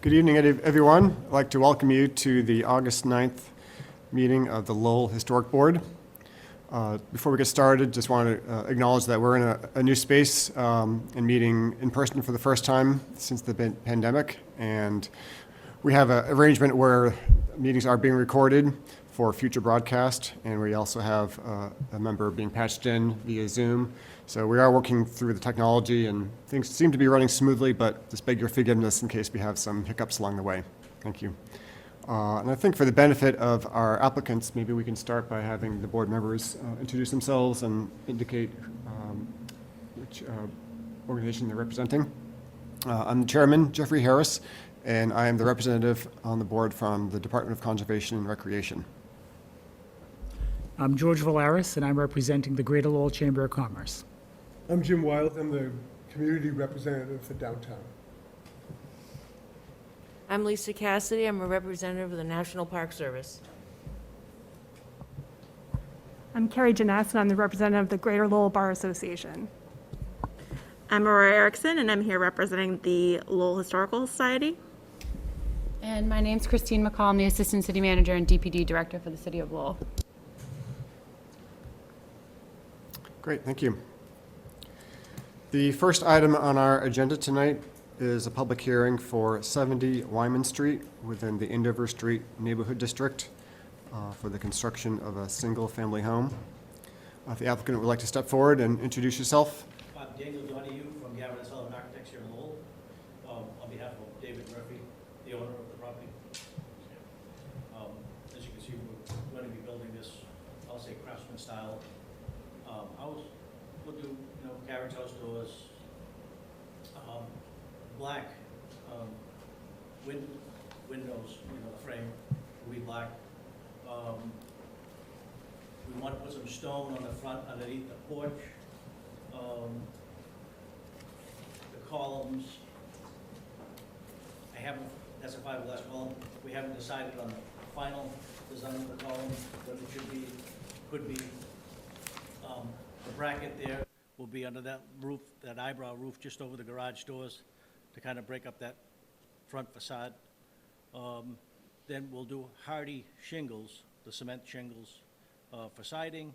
Good evening, everyone. I'd like to welcome you to the August 9th meeting of the Lowell Historic Board. Before we get started, just want to acknowledge that we're in a new space and meeting in person for the first time since the pandemic. And we have an arrangement where meetings are being recorded for future broadcast. And we also have a member being patched in via Zoom. So we are working through the technology and things seem to be running smoothly, but just beg your forgiveness in case we have some hiccups along the way. Thank you. And I think for the benefit of our applicants, maybe we can start by having the board members introduce themselves and indicate which organization they're representing. I'm the chairman, Jeffrey Harris, and I am the representative on the board from the Department of Conservation and Recreation. I'm George Valaris, and I'm representing the Greater Lowell Chamber of Commerce. I'm Jim Wild. I'm the community representative for downtown. I'm Lisa Cassidy. I'm a representative of the National Park Service. I'm Carrie Janess, and I'm the representative of the Greater Lowell Bar Association. I'm Aurora Erickson, and I'm here representing the Lowell Historical Society. And my name's Christine McCall. I'm the Assistant City Manager and DPD Director for the City of Lowell. Great, thank you. The first item on our agenda tonight is a public hearing for 70 Wyman Street within the Andover Street Neighborhood District for the construction of a single-family home. If the applicant would like to step forward and introduce yourself. I'm Daniel Donahue from Gavin and Sullivan Architects here in Lowell. On behalf of David Murphy, the owner of the property. As you can see, we're going to be building this, I'll say craftsman style house. We'll do, carriage house doors, black windows, the frame will be black. We want to put some stone on the front underneath the porch. The columns, that's a fiberglass column. We haven't decided on the final design of the column, what it should be, could be. The bracket there will be under that roof, that eyebrow roof just over the garage doors to kind of break up that front facade. Then we'll do hardy shingles, the cement shingles for siding.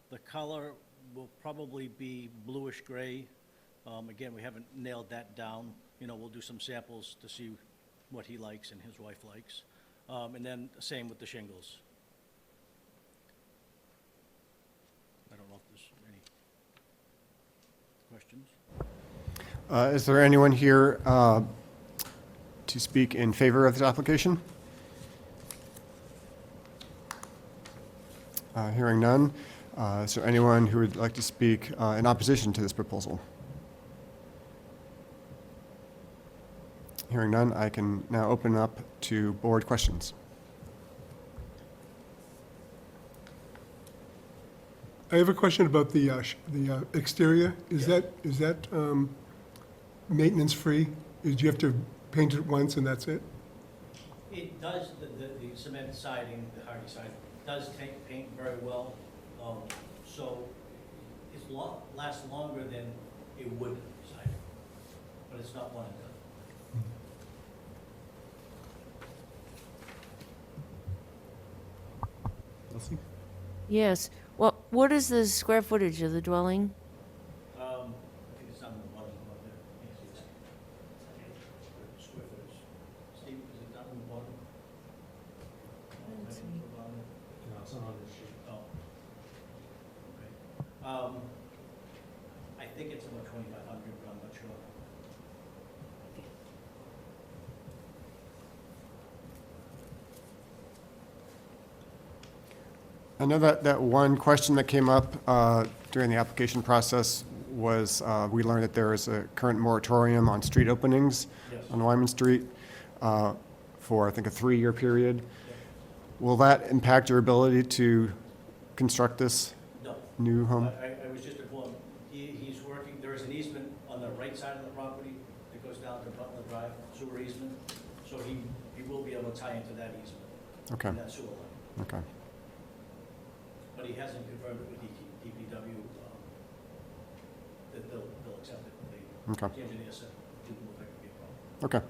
The color will probably be bluish gray. Again, we haven't nailed that down. We'll do some samples to see what he likes and his wife likes. And then the same with the shingles. I don't know if there's any questions. Is there anyone here to speak in favor of this application? Hearing none. Is there anyone who would like to speak in opposition to this proposal? Hearing none, I can now open up to board questions. I have a question about the exterior. Is that maintenance free? Do you have to paint it once and that's it? It does, the cement siding, the hardy siding, does take paint very well. So it lasts longer than a wood siding, but it's not one and done. Elsie? Yes. Well, what is the square footage of the dwelling? I think it's on the bottom of there. Yes, it's square footage. Steve, is it down on the bottom? Let's see. No, it's not on this sheet. Oh. Okay. I think it's about 2,500, but I'm not sure. I know that one question that came up during the application process was we learned that there is a current moratorium on street openings on Wyman Street for, I think, a 3-year period. Will that impact your ability to construct this new home? I was just informed, he's working, there is an easement on the right side of the property that goes down to Butler Drive, sewer easement, so he will be able to tie into that easement. Okay. And that sewer line. Okay. But he hasn't confirmed it with DPW that they'll accept it. Okay. The engineer said it didn't look like it would be a problem. Okay.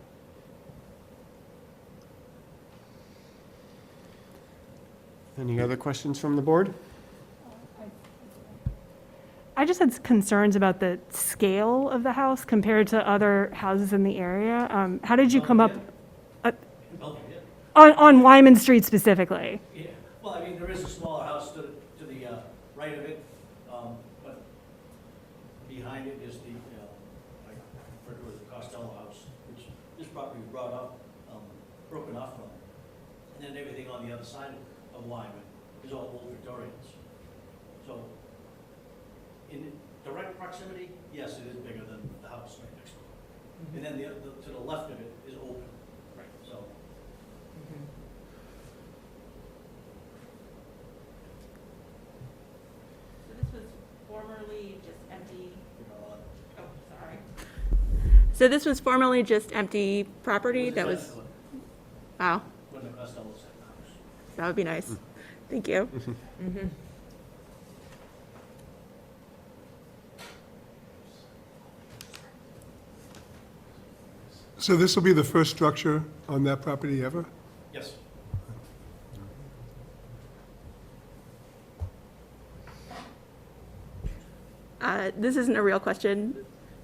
Any other questions from the board? I just had concerns about the scale of the house compared to other houses in the area. How did you come up Belvedere. on Wyman Street specifically? Yeah, well, I mean, there is a smaller house to the right of it, but behind it is the, I refer to it as the Costello House, which this property was brought up, broken off from. And then everything on the other side of Wyman is all old Victorians. So, in direct proximity, yes, it is bigger than the house right next door. And then to the left of it is open, right, so. So this was formerly just empty, you know, oh, sorry. So this was formerly just empty property that was, wow, when the Costellos had the house. that would be nice. Thank you. So this will be the first structure on that property ever? Yes. This isn't a real question.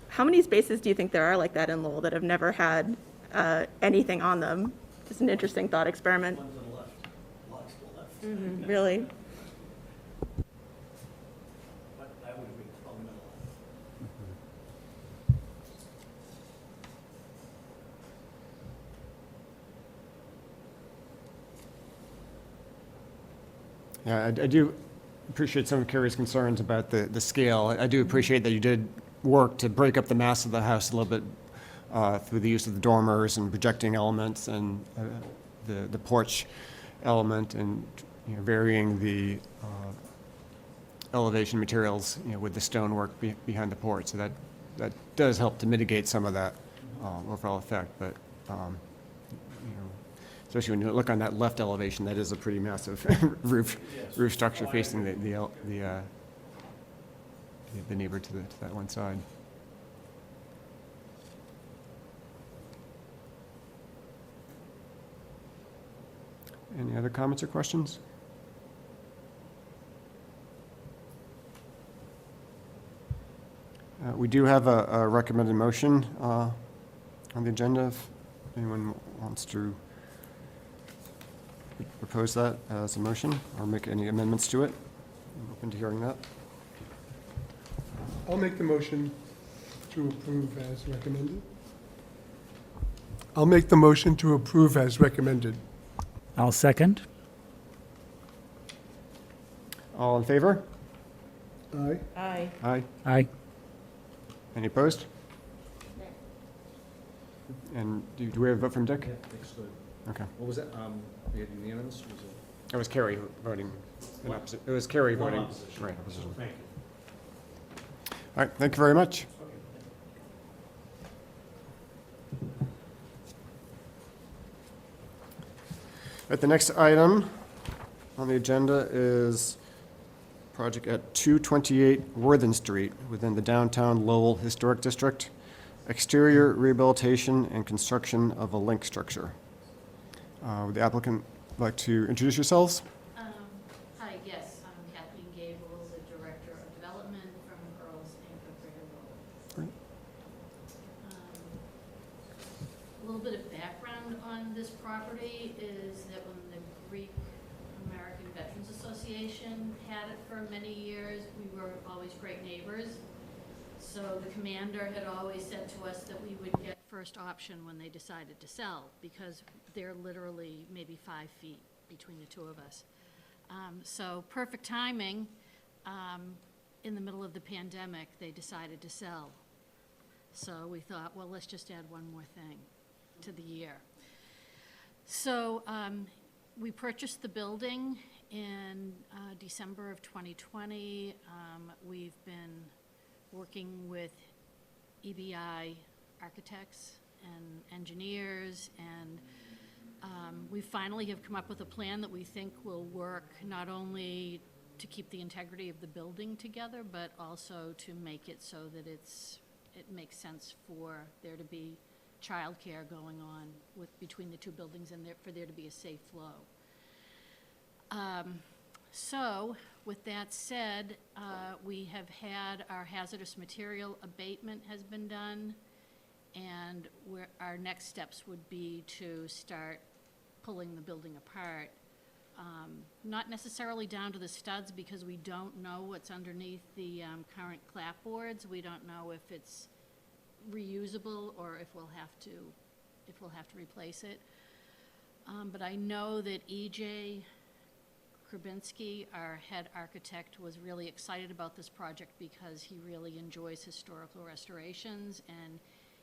How many spaces do you think there are like that in Lowell that have never had anything on them? Just an interesting thought experiment. One to the left, lots to the left. Really? But I would agree, probably not a lot. Yeah, I do appreciate some of Carrie's concerns about the scale. I do appreciate that you did work to break up the mass of the house a little bit through the use of the dormers and projecting elements and the porch element and, you know, varying the elevation materials, you know, with the stonework behind the porch. So that does help to mitigate some of that overall effect. But you know, especially when you look on that left elevation, that is a pretty massive roof structure facing the neighbor to that one side. Any other comments or questions? We do have a recommended motion on the agenda. If anyone wants to propose that as a motion or make any amendments to it, I'm open to hearing that. I'll make the motion to approve as recommended. I'll make the motion to approve as recommended. I'll second. All in favor? Aye. Aye. Aye. Aye. Any opposed? And do we have a vote from Dick? Excellent. Okay. What was that? We had unanimous? Was it? It was Carrie voting in opposite. It was Carrie One voting. opposition. Right, opposition. Thank you. All right, thank you very much. All right, the next item on the agenda is project at 228 Worthen Street within the downtown Lowell Historic District. Exterior rehabilitation and construction of a link structure. Would the applicant like to introduce yourselves? Hi, yes, I'm Kathleen Gables, the Director of Development from Girls Inc. of Greater Lowell. Great. A little bit of background on this property is that when the Greek American Veterans Association had it for many years, we were always great neighbors. So the commander had always said to us that we would get first option when they decided to sell, because they're literally maybe 5 feet between the two of us. So perfect timing, in the middle of the pandemic, they decided to sell. So we thought, well, let's just add one more thing to the year. So we purchased the building in December of 2020. We've been working with EBI architects and engineers, and we finally have come up with a plan that we think will work not only to keep the integrity of the building together, but also to make it so that it makes sense for there to be childcare going on between the two buildings and for there to be a safe flow. So, with that said, we have had our hazardous material abatement has been done, and our next steps would be to start pulling the building apart. Not necessarily down to the studs, because we don't know what's underneath the current clapboards. We don't know if it's reusable or if we'll have to replace it. But I know that E.J. Krabinski, our head architect, was really excited about this project because he really enjoys historical restorations, and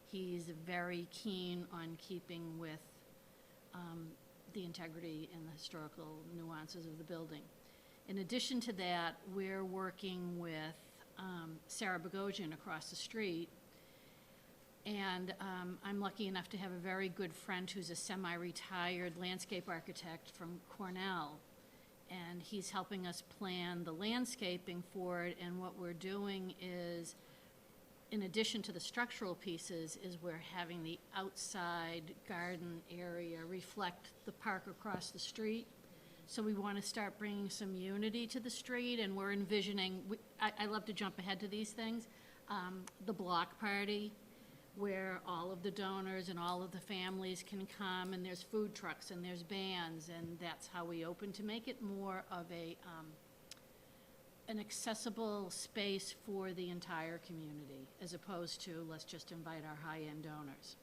he's very keen on keeping with the integrity and the historical nuances of the building. In addition to that, we're working with Sarah Bogosian across the street, and I'm lucky enough to have a very good friend who's a semi-retired landscape architect from Cornell, and he's helping us plan the landscaping for it. And what we're doing is, in addition to the structural pieces, is we're having the outside garden area reflect the park across the street. So we want to start bringing some unity to the street, and we're envisioning, I love to jump ahead to these things, the block party, where all of the donors and all of the families can come, and there's food trucks and there's bands, and that's how we open, to make it more of an accessible space for the entire community, as opposed to let's just invite our high-end donors.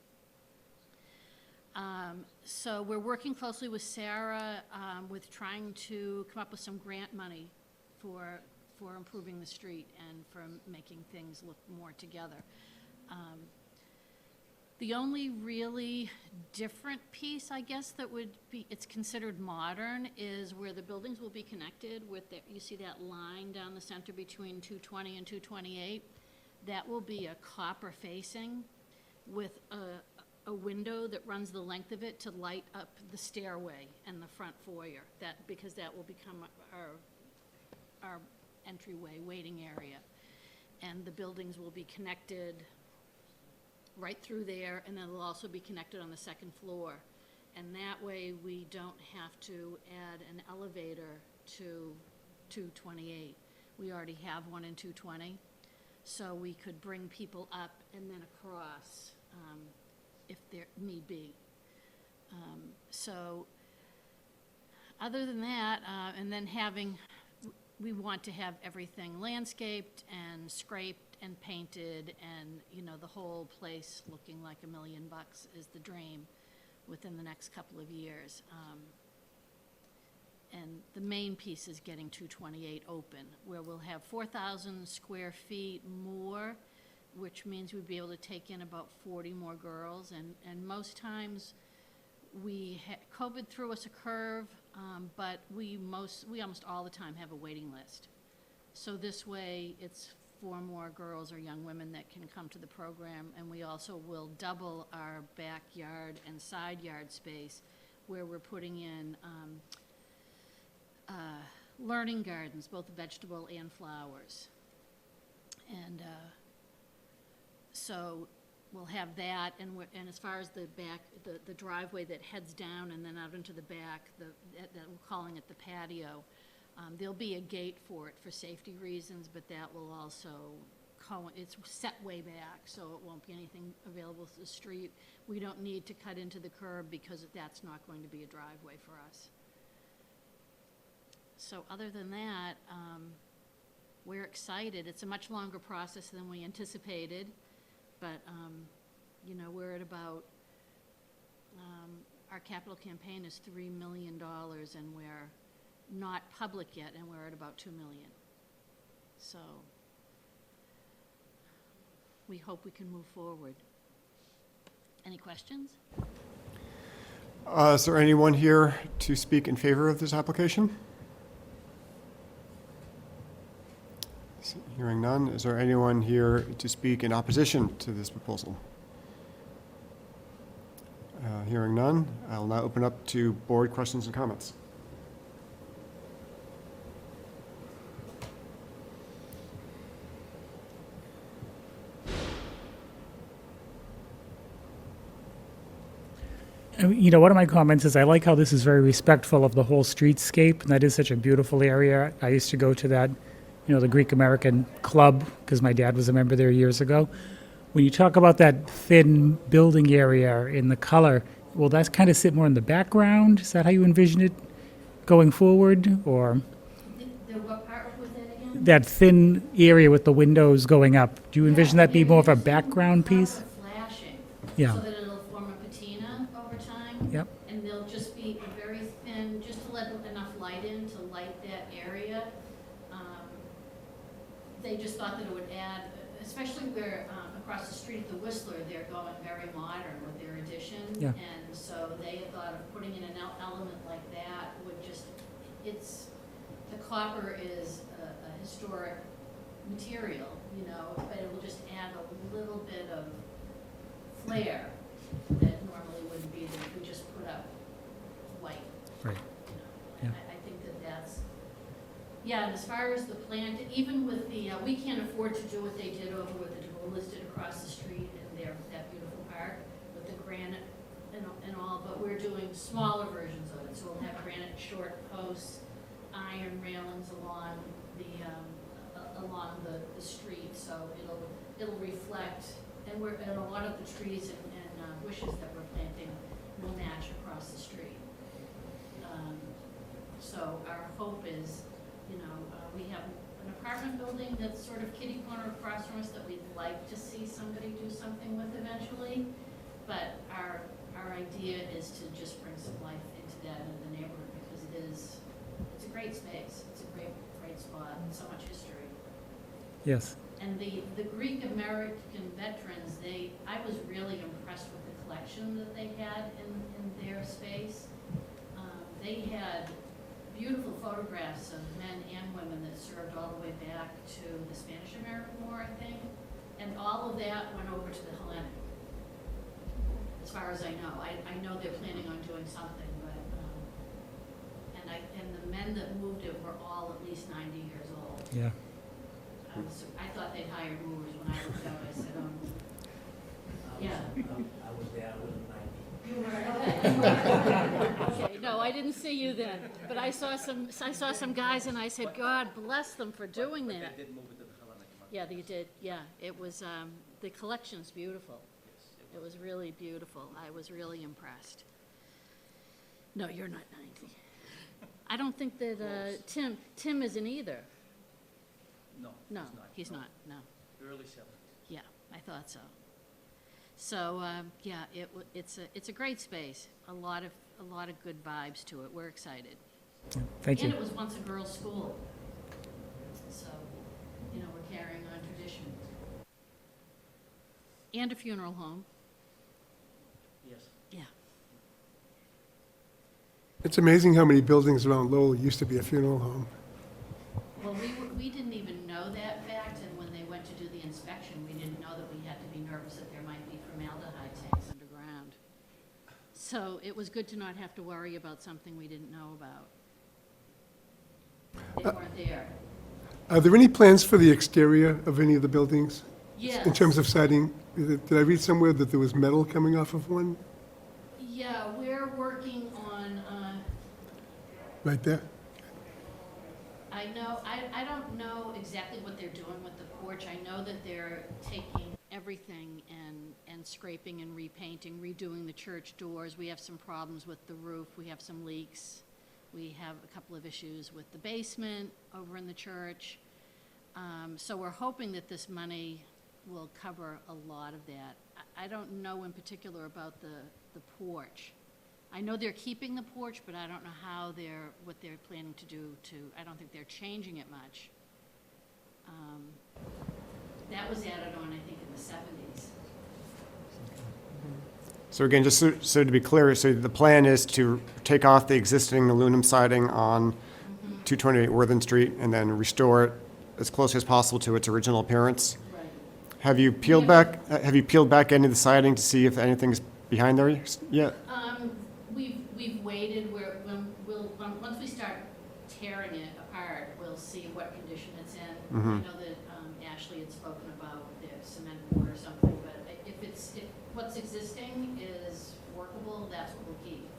So we're working closely with Sarah with trying to come up with some grant money for improving the street and for making things look more together. The only really different piece, I guess, that would be, it's considered modern, is where the buildings will be connected with the, you see that line down the center between 220 and 228? That will be a copper facing with a window that runs the length of it to light up the stairway and the front foyer, because that will become our entryway waiting area. And the buildings will be connected right through there, and then it'll also be connected on the second floor. And that way, we don't have to add an elevator to 228. We already have one in 220, so we could bring people up and then across if there need be. So other than that, and then we want to have everything landscaped and scraped and painted, and, you know, the whole place looking like $1 million is the dream within the next couple of years. And the main piece is getting 228 open, where we'll have 4,000 square feet more, which means we'd be able to take in about 40 more girls. And most times, COVID threw us a curve, but we almost all the time have a waiting list. So this way, it's 4 more girls or young women that can come to the program, and we also will double our backyard and side yard space, where we're putting in learning gardens, both vegetable and flowers. And so we'll have that, and as far as the back, the driveway that heads down and then out into the back, that we're calling it the patio, there'll be a gate for it for safety reasons, but that will also it's set way back, so it won't be anything available to the street. We don't need to cut into the curb because that's not going to be a driveway for us. So other than that, we're excited. It's a much longer process than we anticipated, but you know, we're at about, our capital campaign is $3 million, and we're not public yet, and we're at about $2 million. So we hope we can move forward. Any questions? Is there anyone here to speak in favor of this application? Hearing none, is there anyone here to speak in opposition to this proposal? Hearing none, I'll now open up to board questions and comments. One of my comments is I like how this is very respectful of the whole streetscape, and that is such a beautiful area. I used to go to that, the Greek American Club, because my dad was a member there years ago. When you talk about that thin building area in the color, will that kind of sit more in the background? Is that how you envision it going forward, or The what part was that again? that thin area with the windows going up? Do you envision that be more of a background piece? Flashing. Yeah. So that it'll form a patina over time. Yep. And they'll just be very thin, just to let enough light in to light that area. They just thought that it would add, especially where across the street at the Whistler, they're going very modern with their addition. Yeah. And so they had thought of putting in an element like that would just, the copper is a historic material, but it will just add a little bit of flair that normally wouldn't be there if we just put up white. Right. Yeah. I think that's, yeah, and as far as the plant, even with the, we can't afford to do what they did over with the Duolas did across the street in that beautiful park with the granite and all, but we're doing smaller versions of it. So we'll have granite short posts, iron railings along the street, so it'll reflect, and a lot of the trees and bushes that we're planting will match across the street. So our hope is, we have an apartment building that's sort of kitty corner across from us that we'd like to see somebody do something with eventually, but our idea is to just bring some life into that in the neighborhood, because it's a great space, it's a great spot, and so much history. Yes. And the Greek American veterans, I was really impressed with the collection that they had in their space. They had beautiful photographs of men and women that served all the way back to the Spanish-American War, I think. And all of that went over to the Hellenic, as far as I know. I know they're planning on doing something, but, and the men that moved it were all at least 90 years old. Yeah. I thought they'd hired movers. When I looked out, I said, yeah. I was there, I wasn't 90. You were, okay. Okay, no, I didn't see you then, but I saw some guys and I said, God bless them for doing that. They did move it to the Hellenic. Yeah, they did, yeah. It was, the collection's beautiful. It was really beautiful. I was really impressed. No, you're not 90. I don't think that, Tim isn't either. No, No, he's not. no. Early 70s. Yeah, I thought so. So, yeah, it's a great space. A lot of good vibes to it. We're excited. Thank you. And it was once a girls' school. So, we're carrying on tradition. And a funeral home. Yes. Yeah. It's amazing how many buildings around Lowell used to be a funeral home. Well, we didn't even know that fact, and when they went to do the inspection, we didn't know that we had to be nervous that there might be formaldehyde tanks underground. So it was good to not have to worry about something we didn't know about. They weren't there. Are there any plans for the exterior of any of the buildings? Yes. In terms of siding? Did I read somewhere that there was metal coming off of one? Yeah, we're working on, Right there? I don't know exactly what they're doing with the porch. I know that they're taking everything and scraping and repainting, redoing the church doors. We have some problems with the roof. We have some leaks. We have a couple of issues with the basement over in the church. So we're hoping that this money will cover a lot of that. I don't know in particular about the porch. I know they're keeping the porch, but I don't know what they're planning to do I don't think they're changing it much. That was added on, I think, in the 70s. So again, just so to be clear, so the plan is to take off the existing aluminum siding on 228 Worthing Street and then restore it as close as possible to its original appearance. Right. Have you peeled back any of the siding to see if anything's behind there yet? We've waited, once we start tearing it apart, we'll see what condition it's in. I know that Ashley had spoken about the cement board or something, but if if what's existing is workable, that's what we'll keep.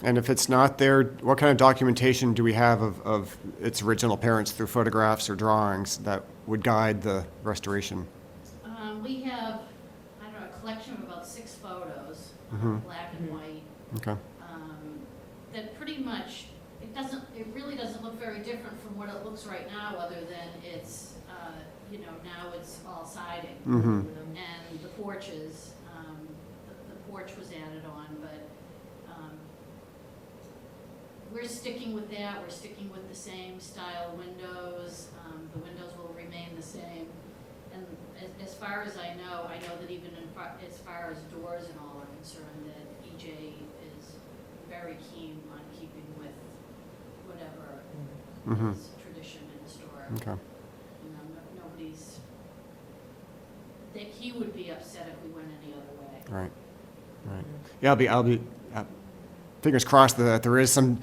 And if it's not there, what kind of documentation do we have of its original parents through photographs or drawings that would guide the restoration? We have, I don't know, a collection of about 6 photos, black and white, Okay. that pretty much, it really doesn't look very different from what it looks right now, other than it's, now it's all siding. And the porches, the porch was added on, but we're sticking with that. We're sticking with the same style windows. The windows will remain the same. And as far as I know that even as far as doors and all are concerned, that EJ is very keen on keeping with whatever is tradition and historic. Okay. Nobody's, that he would be upset if we went any other way. Right. Yeah, I'll be fingers crossed that there is some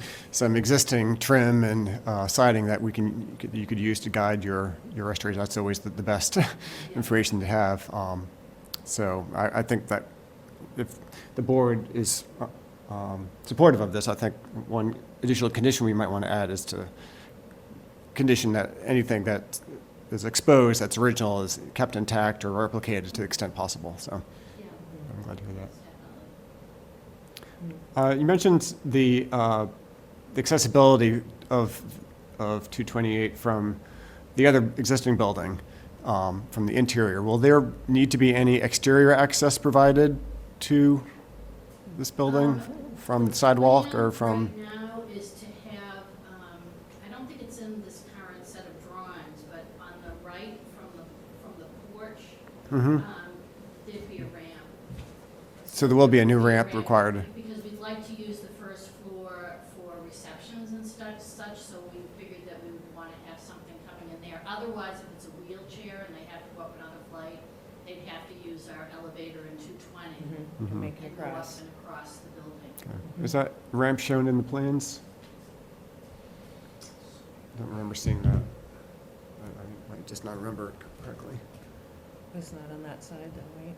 existing trim and siding that you could use to guide your restoration. That's always the best information to have. So I think that if the board is supportive of this, I think one additional condition we might want to add is to condition that anything that is exposed that's original is kept intact or replicated to the extent possible. So Yeah. I'm glad to hear that. Definitely. You mentioned the accessibility of 228 from the other existing building, from the interior. Will there need to be any exterior access provided to this building from the sidewalk or from? Right now is to have, I don't think it's in this current set of drawings, but on the right from the porch, there'd be a ramp. So there will be a new ramp required. Because we'd like to use the first floor for receptions and such, so we figured that we would want to have something coming in there. Otherwise, if it's a wheelchair and they have to go up another flight, they'd have to use our elevator in 220 To make it and go up across. and across the building. Okay. Is that ramp shown in the plans? I don't remember seeing that. I might just not remember it correctly. It's not on that side though, right?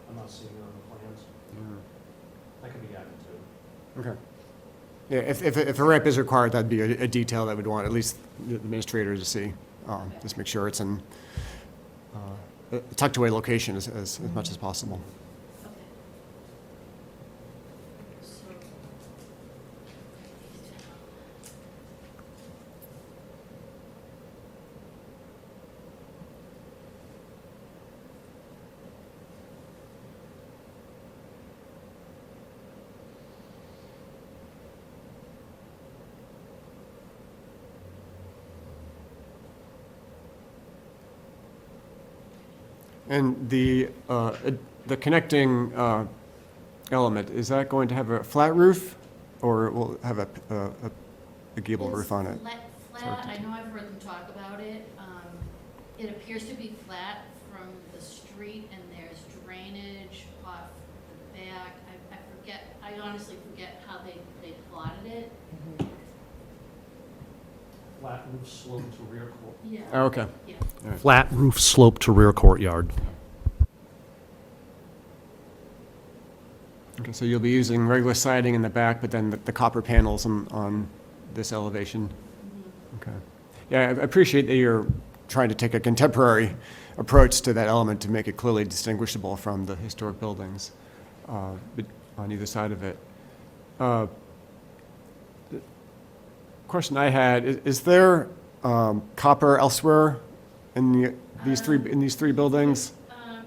I'm not seeing it on the plans. That could be added to. Okay. Yeah, if a ramp is required, that'd be a detail that we'd want at least the administrator to see. Just make sure it's in a tucked away location as much as possible. Okay. So. And the connecting element, is that going to have a flat roof, or will it have a gable It's roof on it? Flat, I know I've heard them talk about it. It appears to be flat from the street, and there's drainage off the back. I forget, I honestly forget how they plotted it. Flat roof slope to rear court. Yeah. Oh, okay. Yeah. Flat roof slope to rear courtyard. Okay, so you'll be using regular siding in the back, but then the copper panels on this elevation? Okay. Yeah, I appreciate that you're trying to take a contemporary approach to that element to make it clearly distinguishable from the historic buildings but on either side of it. The question I had, is there copper elsewhere in these three buildings?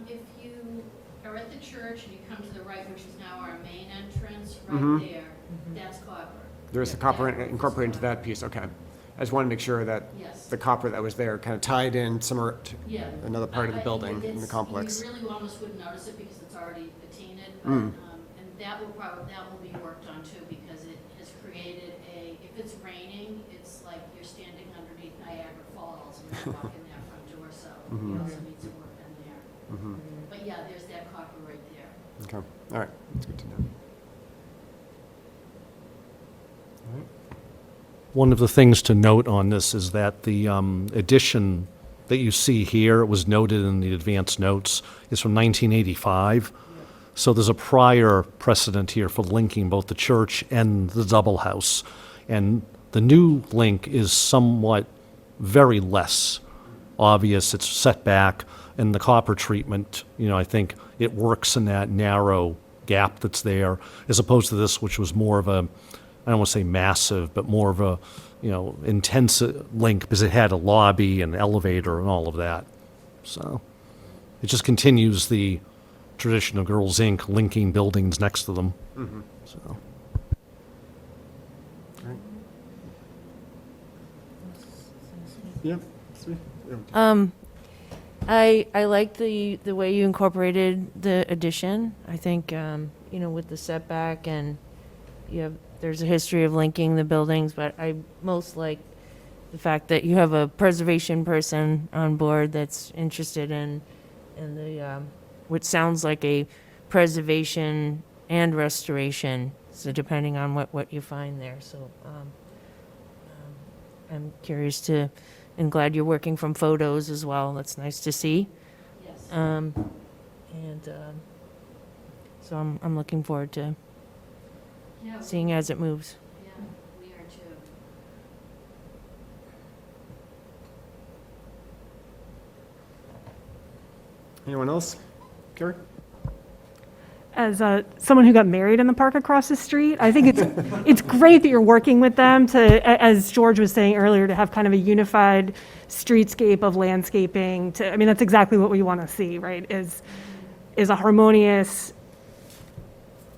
If you are at the church and you come to the right, which is now our main entrance, right there, that's copper. There's the copper incorporated into that piece, okay. I just wanted to make sure that Yes. the copper that was there kind of tied in somewhere to Yeah. another part of the building in the It's- complex. You really almost wouldn't notice it because it's already patinted, but, Mm. and that will be worked on too, because it has created if it's raining, it's like you're standing underneath Niagara Falls and you walk in that front door, so we also need some work done there. But yeah, there's that copper right there. Okay, all right, that's good to know. All right. One of the things to note on this is that the addition that you see here, it was noted in the advance notes, is from 1985. So there's a prior precedent here for linking both the church and the double house. And the new link is somewhat very less obvious. It's set back, and the copper treatment, I think it works in that narrow gap that's there, as opposed to this, which was more of a, I don't want to say massive, but more of a, intense link because it had a lobby and elevator and all of that. So it just continues the tradition of Girls Inc. linking buildings next to them. So. Great. Yeah. Sweet. I like the way you incorporated the addition. I think, with the setback and there's a history of linking the buildings, but I most like the fact that you have a preservation person on board that's interested in the, which sounds like a preservation and restoration, so depending on what you find there. So I'm curious and glad you're working from photos as well. That's nice to see. Yes. So I'm looking forward to Yeah, seeing as it moves. yeah, we are too. Anyone else? Carrie? As someone who got married in the park across the street, I think it's great that you're working with them to, as George was saying earlier, to have kind of a unified streetscape of landscaping. That's exactly what we want to see, right? Is a harmonious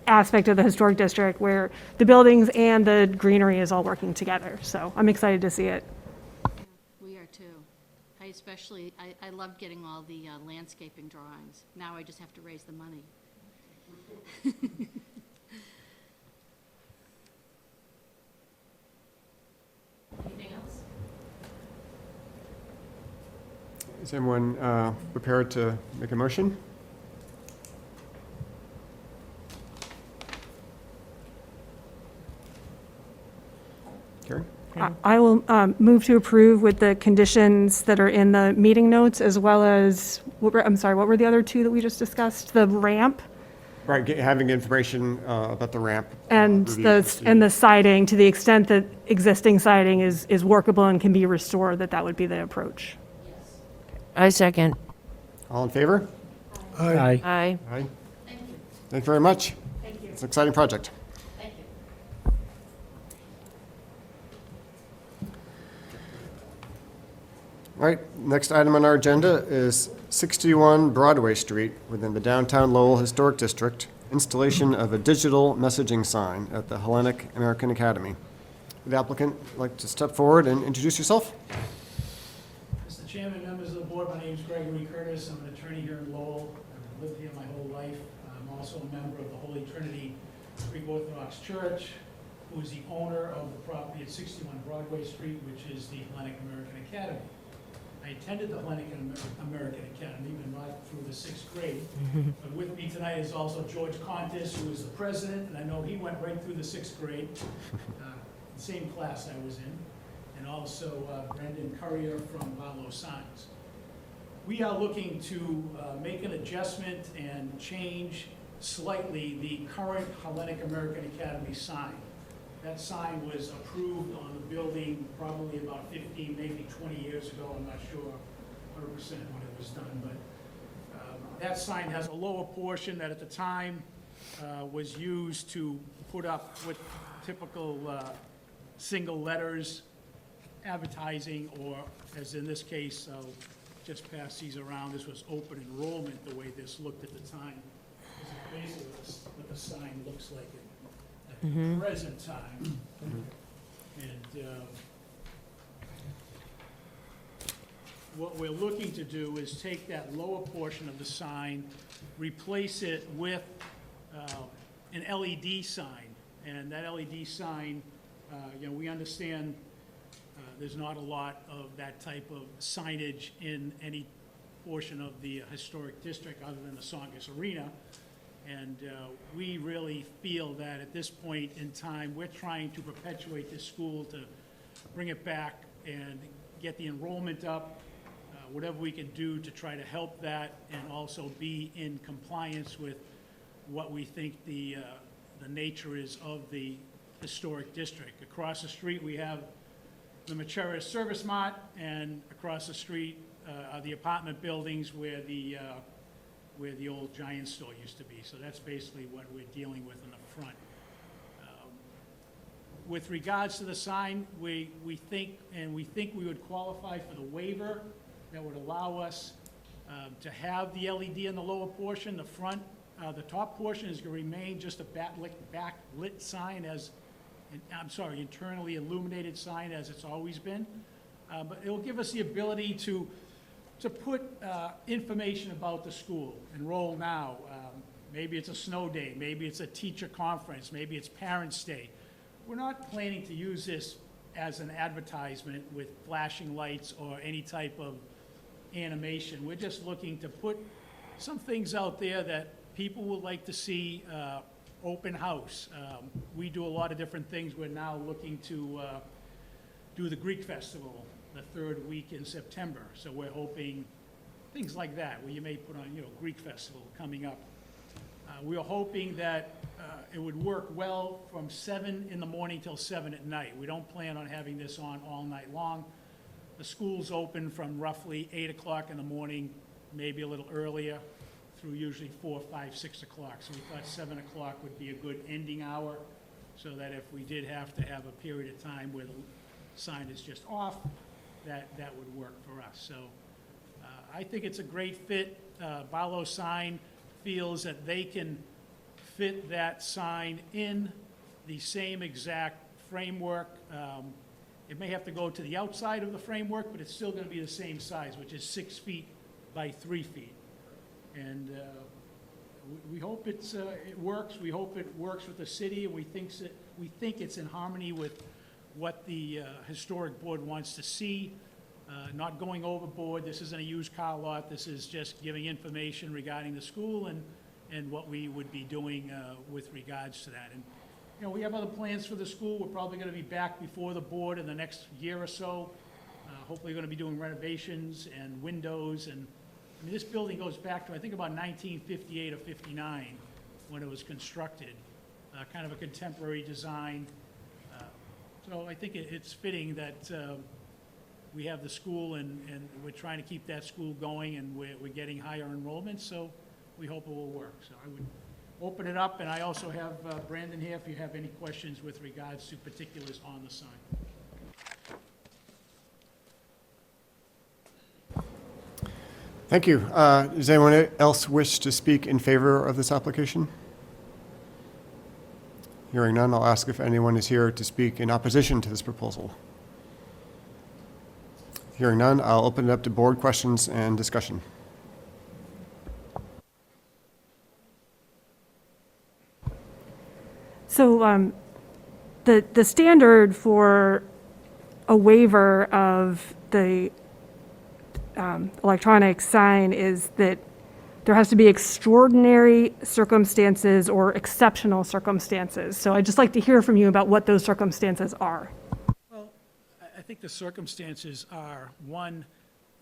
aspect of the historic district where the buildings and the greenery is all working together. So I'm excited to see it. We are too. I loved getting all the landscaping drawings. Now I just have to raise the money. Anything else? Is everyone prepared to make a motion? Carrie? I will move to approve with the conditions that are in the meeting notes, as well as, what were the other two that we just discussed? The ramp Right, having information about the ramp. and review the siding, to the extent that existing siding is workable and can be restored, that would be the approach. Yes. I second. All in favor? Aye. Aye. Aye. Thank you. Thank you very much. Thank you. It's an exciting project. Thank you. All right, next item on our agenda is 61 Broadway Street within the downtown Lowell Historic District, installation of a digital messaging sign at the Hellenic American Academy. Would the applicant like to step forward and introduce yourself? Mr. Chairman, members of the board, my name is Gregory Curtis. I'm an attorney here in Lowell. I've lived here my whole life. I'm also a member of the Holy Trinity Greek Orthodox Church, who is the owner of the property at 61 Broadway Street, which is the Hellenic American Academy. I attended the Hellenic American Academy, but not through the 6th grade. But with me tonight is also George Contis, who is the president, and I know he went right through the 6th grade, the same class I was in, and also Brendan Currier from Barlow Signs. We are looking to make an adjustment and change slightly the current Hellenic American Academy sign. That sign was approved on the building probably about 15, maybe 20 years ago. I'm not sure 100% when it was done, but that sign has a lower portion that at the time was used to put up with typical single letters, advertising, or as in this case, I'll just pass these around. This was open enrollment, the way this looked at the time. This is basically what the sign looks like at the present time. And what we're looking to do is take that lower portion of the sign, replace it with an LED sign. And that LED sign, we understand there's not a lot of that type of signage in any portion of the historic district other than the Songus Arena. And we really feel that at this point in time, we're trying to perpetuate this school, to bring it back and get the enrollment up, whatever we can do to try to help that, and also be in compliance with what we think the nature is of the historic district. Across the street, we have the Macheras Service Mart, and across the street are the apartment buildings where the old Giant store used to be. So that's basically what we're dealing with in the front. With regards to the sign, we think we would qualify for the waiver that would allow us to have the LED in the lower portion. The front, the top portion is going to remain just a backlit sign internally illuminated sign as it's always been. But it'll give us the ability to put information about the school. Enroll now. Maybe it's a snow day. Maybe it's a teacher conference. Maybe it's Parents' Day. We're not planning to use this as an advertisement with flashing lights or any type of animation. We're just looking to put some things out there that people would like to see. Open house. We do a lot of different things. We're now looking to do the Greek Festival the third week in September. So we're hoping things like that, where you may put on, Greek Festival coming up. We are hoping that it would work well from 7 in the morning till 7 at night. We don't plan on having this on all night long. The school's open from roughly 8 o'clock in the morning, maybe a little earlier, through usually 4, 5, 6 o'clock. So we thought 7 o'clock would be a good ending hour, so that if we did have to have a period of time where the sign is just off, that would work for us. So I think it's a great fit. Barlow Sign feels that they can fit that sign in the same exact framework. It may have to go to the outside of the framework, but it's still going to be the same size, which is 6 feet by 3 feet. And we hope it works. We hope it works with the city, and we think it's in harmony with what the historic board wants to see. Not going overboard. This isn't a used car lot. This is just giving information regarding the school and what we would be doing with regards to that. And we have other plans for the school. We're probably going to be back before the board in the next year or so. Hopefully, going to be doing renovations and windows. And I mean, this building goes back to, I think, about 1958 or 59 when it was constructed. Kind of a contemporary design. So I think it's fitting that we have the school, and we're trying to keep that school going, and we're getting higher enrollment, so we hope it will work. So I would open it up, and I also have Brandon here if you have any questions with regards to particulars on the sign. Thank you. Does anyone else wish to speak in favor of this application? Hearing none, I'll ask if anyone is here to speak in opposition to this proposal. Hearing none, I'll open it up to board questions and discussion. So the standard for a waiver of the electronic sign is that there has to be extraordinary circumstances or exceptional circumstances. So I'd just like to hear from you about what those circumstances are. Well, I think the circumstances are, one,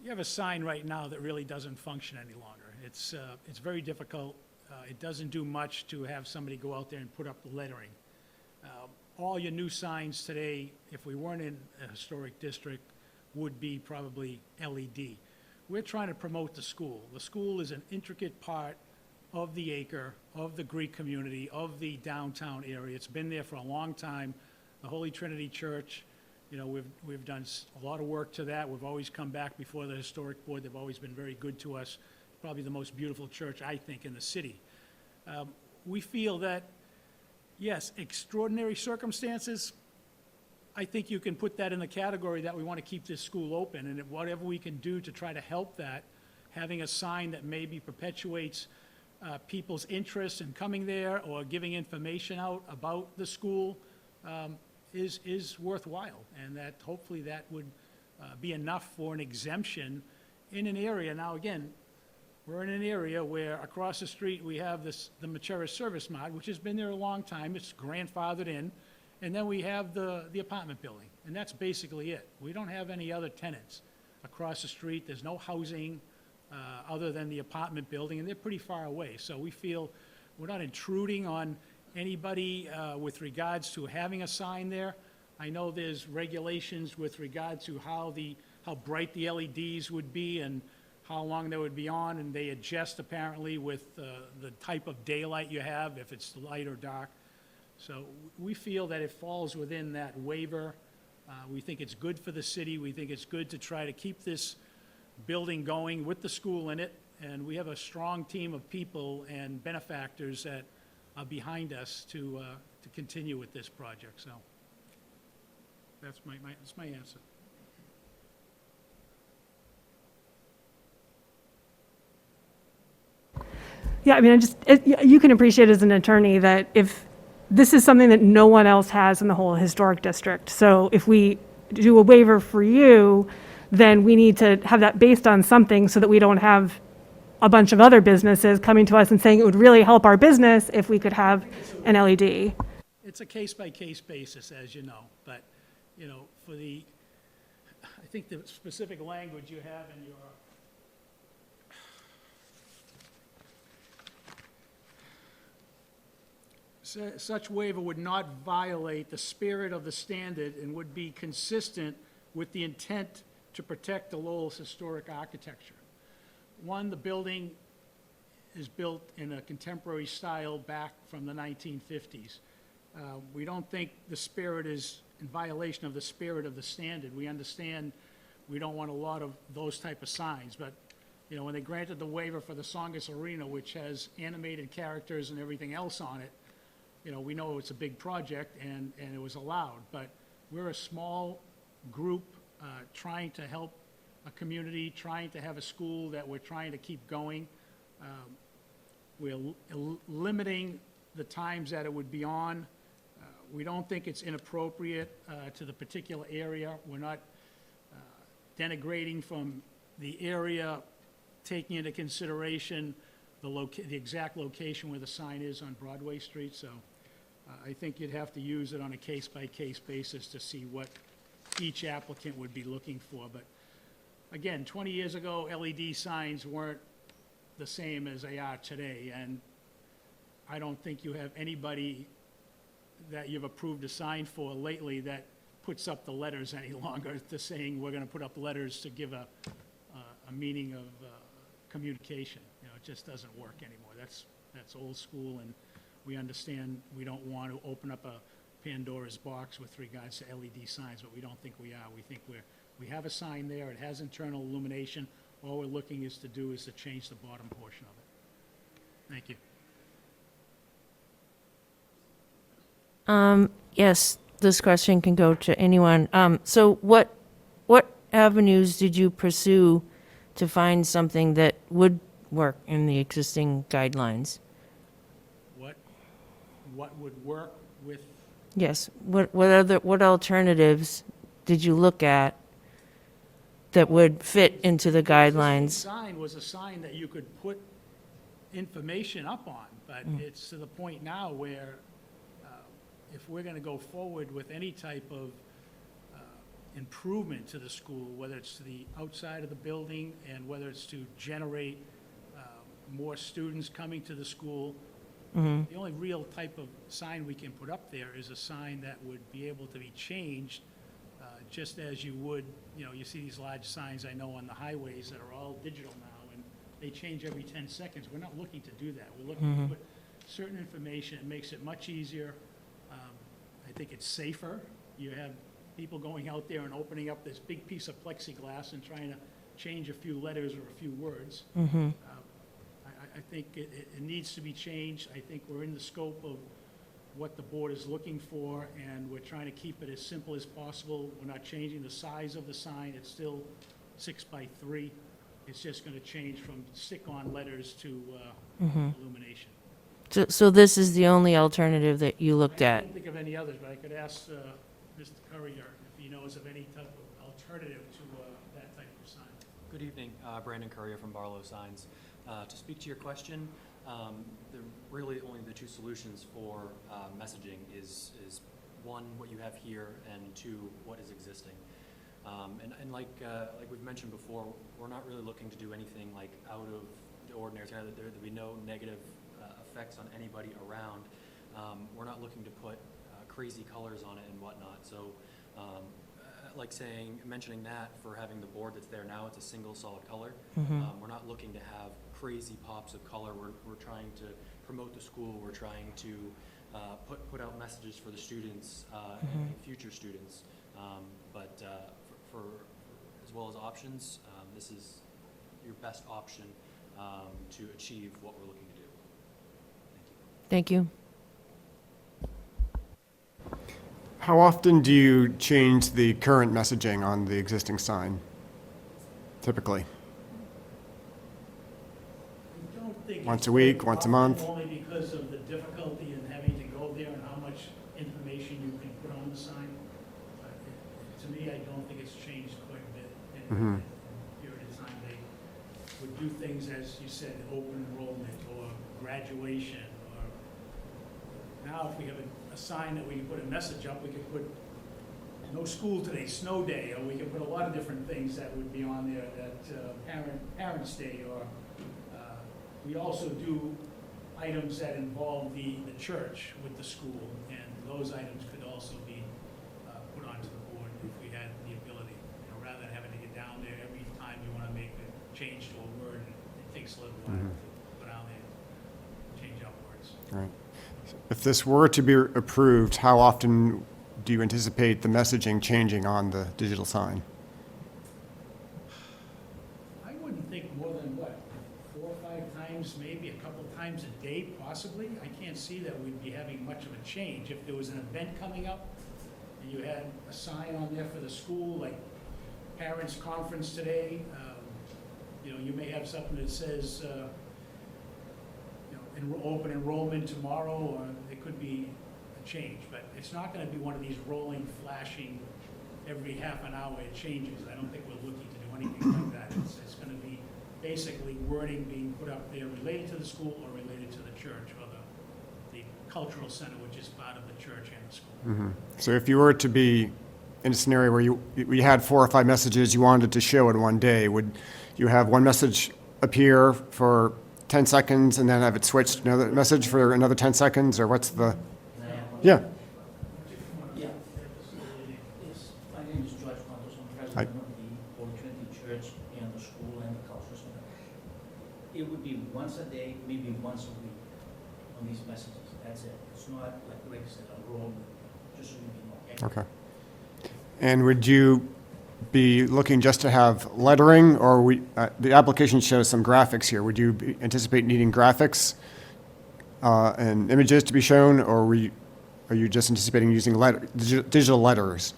you have a sign right now that really doesn't function any longer. It's very difficult. It doesn't do much to have somebody go out there and put up the lettering. All your new signs today, if we weren't in a historic district, would be probably LED. We're trying to promote the school. The school is an intricate part of the acre, of the Greek community, of the downtown area. It's been there for a long time. The Holy Trinity Church, we've done a lot of work to that. We've always come back before the historic board. They've always been very good to us. Probably the most beautiful church, I think, in the city. We feel that, yes, extraordinary circumstances, I think you can put that in the category that we want to keep this school open, and whatever we can do to try to help that, having a sign that maybe perpetuates people's interest in coming there or giving information out about the school is worthwhile, and that hopefully that would be enough for an exemption in an area. Now, again, we're in an area where across the street, we have the Macheras Service Mart, which has been there a long time, it's grandfathered in, and then we have the apartment building, and that's basically it. We don't have any other tenants across the street, there's no housing other than the apartment building, and they're pretty far away. So we feel we're not intruding on anybody with regards to having a sign there. I know there's regulations with regard to how bright the LEDs would be and how long they would be on, and they adjust apparently with the type of daylight you have, if it's light or dark. So we feel that it falls within that waiver. We think it's good for the city. We think it's good to try to keep this building going with the school in it, and we have a strong team of people and benefactors that are behind us to continue with this project. So that's my answer. Yeah, I mean, you can appreciate as an attorney that if this is something that no one else has in the whole historic district. So if we do a waiver for you, then we need to have that based on something so that we don't have a bunch of other businesses coming to us and saying it would really help our business if we could have an LED. It's a case-by-case basis, as you know, but, you know, I think the specific language you have in your such waiver would not violate the spirit of the standard and would be consistent with the intent to protect the Lowell's historic architecture. One, the building is built in a contemporary style back from the 1950s. We don't think the spirit is in violation of the spirit of the standard. We understand we don't want a lot of those type of signs, but you know, when they granted the waiver for the Songus Arena, which has animated characters and everything else on it, you know, we know it's a big project and it was allowed, but we're a small group trying to help a community, trying to have a school that we're trying to keep going. We're limiting the times that it would be on. We don't think it's inappropriate to the particular area. We're not denigrating from the area, taking into consideration the exact location where the sign is on Broadway Street. So I think you'd have to use it on a case-by-case basis to see what each applicant would be looking for. But again, 20 years ago, LED signs weren't the same as they are today, and I don't think you have anybody that you've approved a sign for lately that puts up the letters any longer to saying we're going to put up letters to give a meaning of communication. You know, it just doesn't work anymore. That's old school, and we understand we don't want to open up a Pandora's box with regards to LED signs, but we don't think we are. We think we have a sign there. It has internal illumination. All we're looking is to change the bottom portion of it. Thank you. Yes, this question can go to anyone. So what avenues did you pursue to find something that would work in the existing guidelines? What would work with? Yes, what alternatives did you look at that would fit into the The guidelines? sign was a sign that you could put information up on, but it's to the point now where if we're going to go forward with any type of improvement to the school, whether it's to the outside of the building and whether it's to generate more students coming to the school, the only real type of sign we can put up there is a sign that would be able to be changed just as you would, you know, you see these large signs I know on the highways that are all digital now, and they change every 10 seconds. We're not looking to do that. We're looking to put certain information. It makes it much easier. I think it's safer. You have people going out there and opening up this big piece of plexiglass and trying to change a few letters or a few words. I think it needs to be changed. I think we're in the scope of what the board is looking for, and we're trying to keep it as simple as possible. We're not changing the size of the sign. It's still 6x3. It's just going to change from stick-on letters to illumination. So this is the only alternative that you looked I at? can't think of any others, but I could ask Mr. Courier if he knows of any type of alternative to that type of sign. Good evening, Brandon Courier from Barlow Signs. To speak to your question, really only the two solutions for messaging is one, what you have here, and two, what is existing. And like we've mentioned before, we're not really looking to do anything like out of the ordinary. There'll be no negative effects on anybody around. We're not looking to put crazy colors on it and whatnot. So like mentioning that for having the board that's there now, it's a single solid color. We're not looking to have crazy pops of color. We're trying to promote the school. We're trying to put out messages for the students and future students. But for as well as options, this is your best option to achieve what we're looking to do. Thank you. How often do you change the current messaging on the existing sign, typically? I don't think it's Once a week, very once a often, month? Only because of the difficulty in having to go there and how much information you can put on the sign. To me, I don't think it's changed quite a bit in a period of time. They would do things, as you said, open enrollment or graduation, or now if we have a sign that we can put a message up, we could put no school today, snow day, or we could put a lot of different things that would be on there, that parents' day, or we also do items that involve the church with the school, and those items could also be put onto the board if we had the ability. Rather than having to get down there every time you want to make a change to a word, it takes a little while to go down there and change out words. Right. If this were to be approved, how often do you anticipate the messaging changing on the digital sign? I wouldn't think more than, 4 or 5 times, maybe a couple times a day, possibly. I can't see that we'd be having much of a change. If there was an event coming up, and you had a sign on there for the school, like parents' conference today, you may have something that says, open enrollment tomorrow, or it could be a change. But it's not going to be one of these rolling, flashing, every half an hour it changes. I don't think we're looking to do anything like that. It's going to be basically wording being put up there related to the school or related to the church or the cultural center, which is part of the church and the school. So if you were to be in a scenario where you had 4 or 5 messages you wanted to show in one day, would you have one message appear for 10 seconds and then have it switched to another message for another 10 seconds, or what's the? Yeah. Yeah. Yes, my name is George Contos. I'm president of the Holy Trinity Church and the school and the cultural center. It would be once a day, maybe once a week on these messages. That's it. It's not like Greg said, a roll, just so you know. Okay. And would you be looking just to have lettering, or the application shows some graphics here. Would you anticipate needing graphics and images to be shown, or are you just anticipating using digital letters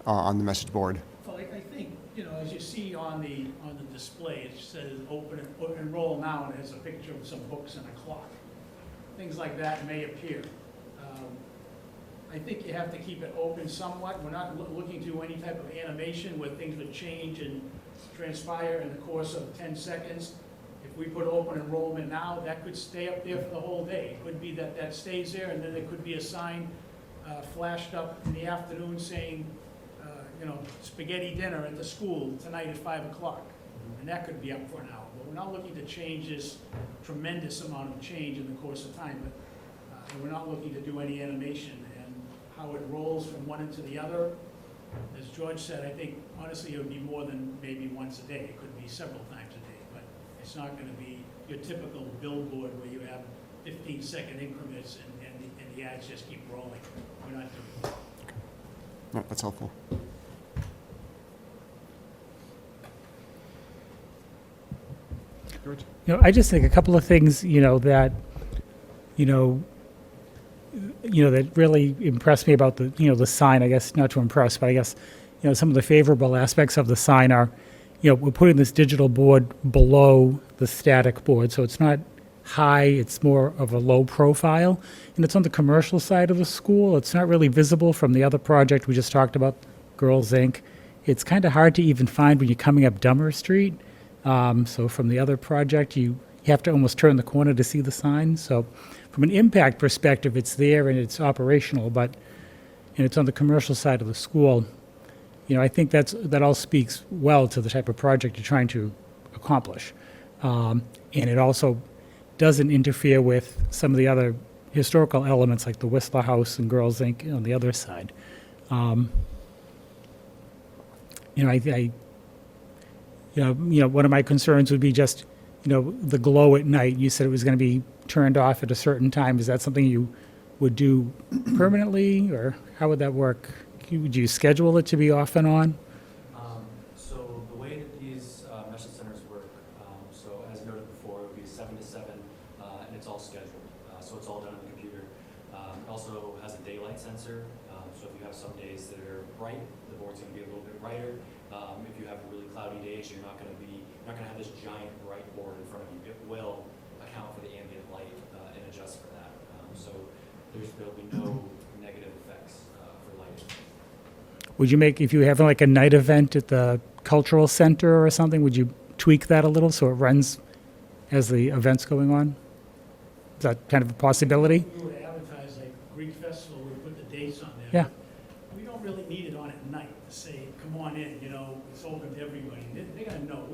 on the message board? Well, I think, as you see on the display, it says open enroll now, and it has a picture of some books and a clock. Things like that may appear. I think you have to keep it open somewhat. We're not looking to do any type of animation where things would change and transpire in the course of 10 seconds. If we put open enrollment now, that could stay up there for the whole day. It could be that stays there, and then there could be a sign flashed up in the afternoon saying, spaghetti dinner at the school tonight at 5 o'clock. And that could be up for an hour. But we're not looking to change this tremendous amount of change in the course of time. But we're not looking to do any animation. How it rolls from one into the other. As George said, I think honestly it would be more than maybe once a day. It could be several times a day, but it's not going to be your typical billboard where you have 15-second increments and the ads just keep rolling. We're not doing that. No, that's helpful. George? I just think a couple of things, that that really impressed me about the sign. I guess not to impress, but I guess, some of the favorable aspects of the sign are, we're putting this digital board below the static board, so it's not high, it's more of a low profile, and it's on the commercial side of the school. It's not really visible from the other project we just talked about, Girls Inc. It's kind of hard to even find when you're coming up Dummer Street. So from the other project, you you have to almost turn the corner to see the sign. So from an impact perspective, it's there and it's operational, but, and it's on the commercial side of the school. I think that all speaks well to the type of project you're trying to accomplish. And it also doesn't interfere with some of the other historical elements like the Whistler House and Girls Inc. on the other side. One of my concerns would be just, the glow at night. You said it was going to be turned off at a certain time. Is that something you would do permanently, or how would that work? Would you schedule it to be off and on? So the way that these message centers work, so as noted before, it would be 7 to 7, and it's all scheduled. So it's all done on the computer. It also has a daylight sensor, so if you have some days that are bright, the board's going to be a little bit brighter. If you have really cloudy days, you're not going to have this giant bright board in front of you. It will account for the ambient light and adjust for that. So there'll be no negative effects for lighting. Would you make, if you have like a night event at the cultural center or something, would you tweak that a little so it runs as the event's going on? Is that kind of a possibility? We would advertise like Greek Festival, we put the dates on there. Yeah. We don't really need it on at night to say, come on in, it's open to everybody. They're gonna know.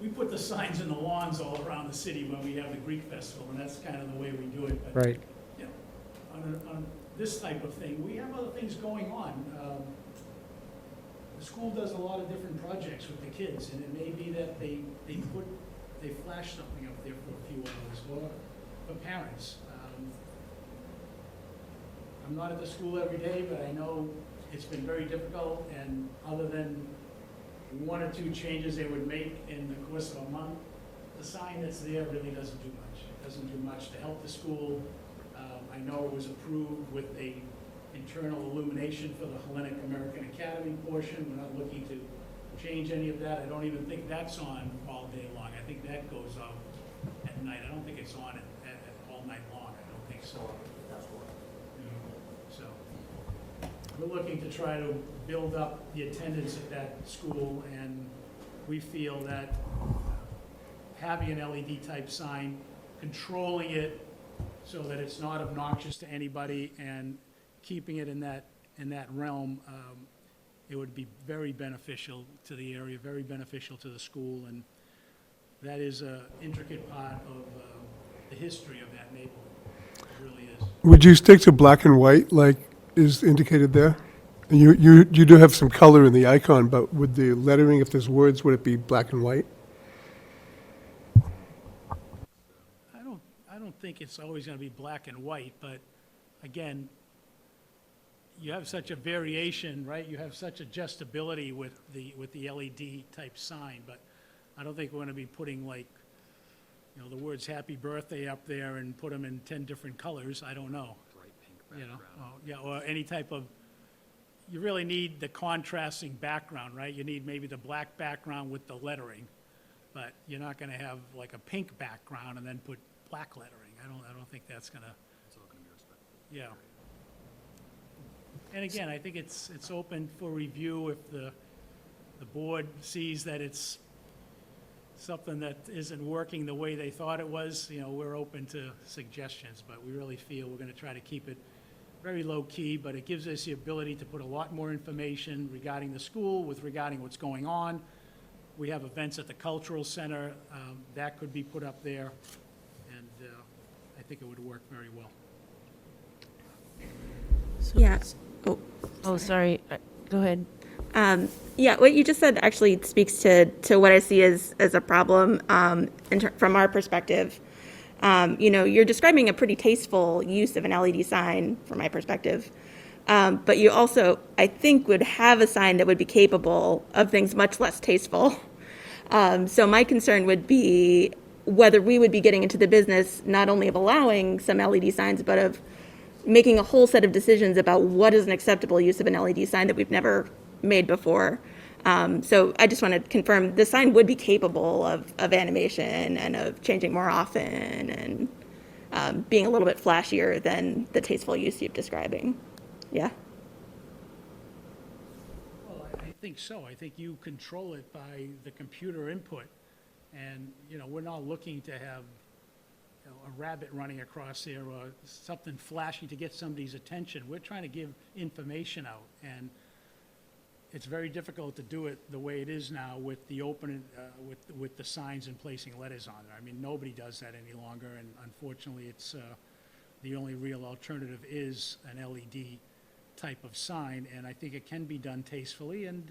We put the signs in the lawns all around the city when we have the Greek Festival, and that's kind of the way we do it. But, Right. on this type of thing, we have other things going on. The school does a lot of different projects with the kids, and it may be that they flash something up there for a few hours, or for parents. I'm not at the school every day, but I know it's been very difficult, and other than 1 or 2 changes they would make in the course of a month, the sign that's there really doesn't do much. It doesn't do much to help the school. I know it was approved with a internal illumination for the Hellenic American Academy portion. We're not looking to change any of that. I don't even think that's on all day long. I think that goes out at night. I don't think it's on all night long. I don't think so. So we're looking to try to build up the attendance at that school, and we feel that having an LED type sign, controlling it so that it's not obnoxious to anybody, and keeping it in that realm, it would be very beneficial to the area, very beneficial to the school, and that is an intricate part of the history of that neighborhood. It really is. Would you stick to black and white like is indicated there? And you do have some color in the icon, but with the lettering, if there's words, would it be black and white? I don't think it's always going to be black and white, but again, you have such a variation, right? You have such adjustability with the LED type sign, but I don't think we're going to be putting like, the words "Happy Birthday" up there and put them in 10 different colors. I don't know. Bright pink background. Or any type of. You really need the contrasting background, right? You need maybe the black background with the lettering, but you're not going to have like a pink background and then put black lettering. I don't think that's going to. It's all going to be respectful. Yeah. And again, I think it's open for review if the board sees that it's something that isn't working the way they thought it was. We're open to suggestions, but we really feel we're going to try to keep it very low key, but it gives us the ability to put a lot more information regarding the school, regarding what's going on. We have events at the cultural center, that could be put up there, and I think it would work very well. Yeah. Oh, sorry. Go ahead. Yeah, what you just said actually speaks to what I see as a problem from our perspective. You're describing a pretty tasteful use of an LED sign from my perspective. But you also, I think, would have a sign that would be capable of things much less tasteful. So my concern would be whether we would be getting into the business not only of allowing some LED signs, but of making a whole set of decisions about what is an acceptable use of an LED sign that we've never made before. So I just want to confirm the sign would be capable of animation and of changing more often and being a little bit flashier than the tasteful use you're describing. Yeah? Well, I think so. I think you control it by the computer input. And, we're not looking to have, a rabbit running across there or something flashing to get somebody's attention. We're trying to give information out, and it's very difficult to do it the way it is now with the open, with the signs and placing letters on there. I mean, nobody does that any longer, and unfortunately, it's, the only real alternative is an LED type of sign, and I think it can be done tastefully, and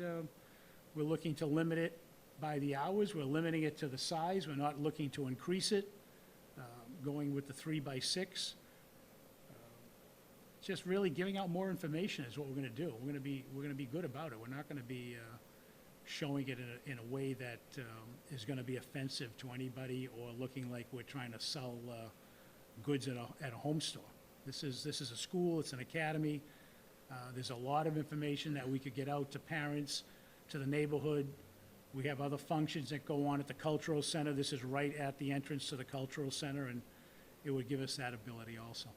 we're looking to limit it by the hours. We're limiting it to the size. We're not looking to increase it, going with the 3x6. Just really giving out more information is what we're going to do. We're going to be good about it. We're not going to be showing it in a way that is going to be offensive to anybody or looking like we're trying to sell goods at a home store. This is a school. It's an academy. There's a lot of information that we could get out to parents, to the neighborhood. We have other functions that go on at the cultural center. This is right at the entrance to the cultural center, and it would give us that ability also.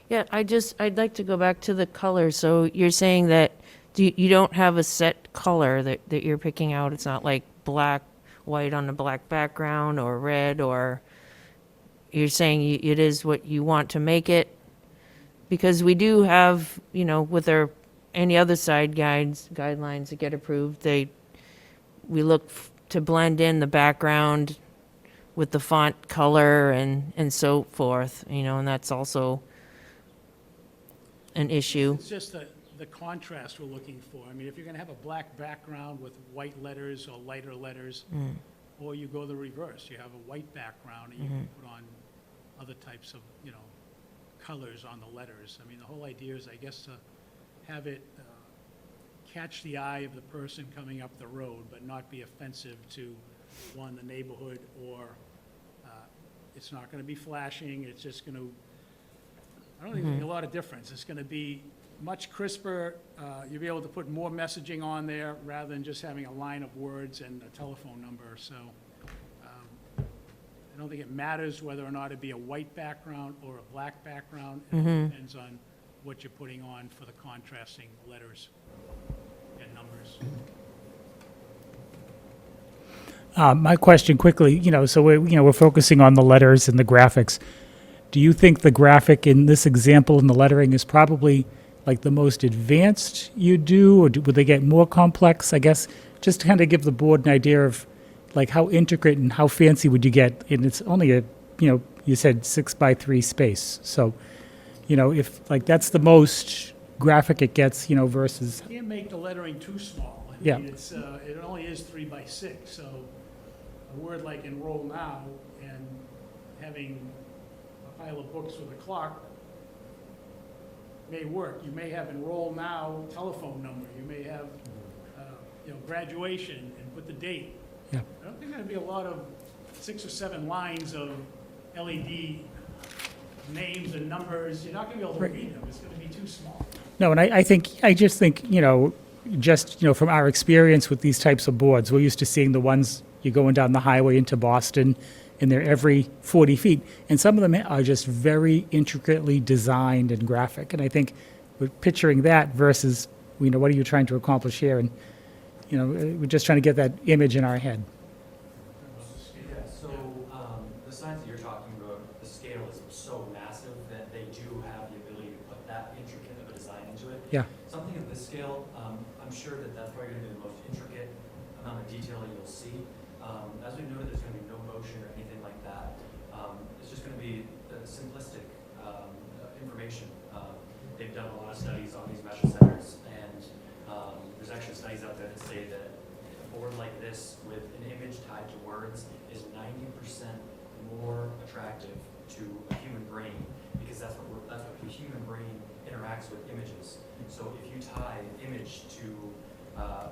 Yeah, I'd like to go back to the color. So you're saying that you don't have a set color that you're picking out? It's not like black, white on a black background or red, or you're saying it is what you want to make it? Because we do have, with any other side guidelines that get approved, we look to blend in the background with the font color and so forth, and that's also an issue. It's just the contrast we're looking for. I mean, if you're going to have a black background with white letters or lighter letters, or you go the reverse, you have a white background and you can put on other types of, colors on the letters. I mean, the whole idea is, I guess, to have it catch the eye of the person coming up the road, but not be offensive to, one, the neighborhood, or it's not going to be flashing. It's just going to, I don't think there'll be a lot of difference. It's going to be much crisper. You'll be able to put more messaging on there rather than just having a line of words and a telephone number. So I don't think it matters whether or not it be a white background or a black background. It depends on what you're putting on for the contrasting letters and numbers. My question quickly, so we're focusing on the letters and the graphics. Do you think the graphic in this example in the lettering is probably like the most advanced you do, or would they get more complex? I guess just to kind of give the board an idea of like how intricate and how fancy would you get? And it's only a, you said 6x3 space. So, if like that's the most graphic it gets, versus. You can't make the lettering too small. I Yeah. mean, it only is 3x6. So a word like enroll now and having a pile of books with a clock may work. You may have enroll now telephone number. You may have, graduation and put the date. Yeah. I don't think there'd be a lot of 6 or 7 lines of LED names and numbers. You're not going to be able to read them. It's going to be too small. No, and I just think, from our experience with these types of boards, we're used to seeing the ones you're going down the highway into Boston, and they're every 40 feet. And some of them are just very intricately designed and graphic. And I think we're picturing that versus, what are you trying to accomplish here? And, we're just trying to get that image in our head. Yeah, so the signs that you're talking about, the scale is so massive that they do have the ability to put that intricate of a design into it. Yeah. Something of this scale, I'm sure that that's probably going to be the most intricate amount of detail that you'll see. As we noted, there's going to be no motion or anything like that. It's just going to be simplistic information. They've done a lot of studies on these measure centers, and there's actually studies out there that say that a board like this with an image tied to words is 90% more attractive to a human brain, because that's what the human brain interacts with images. So if you tie image to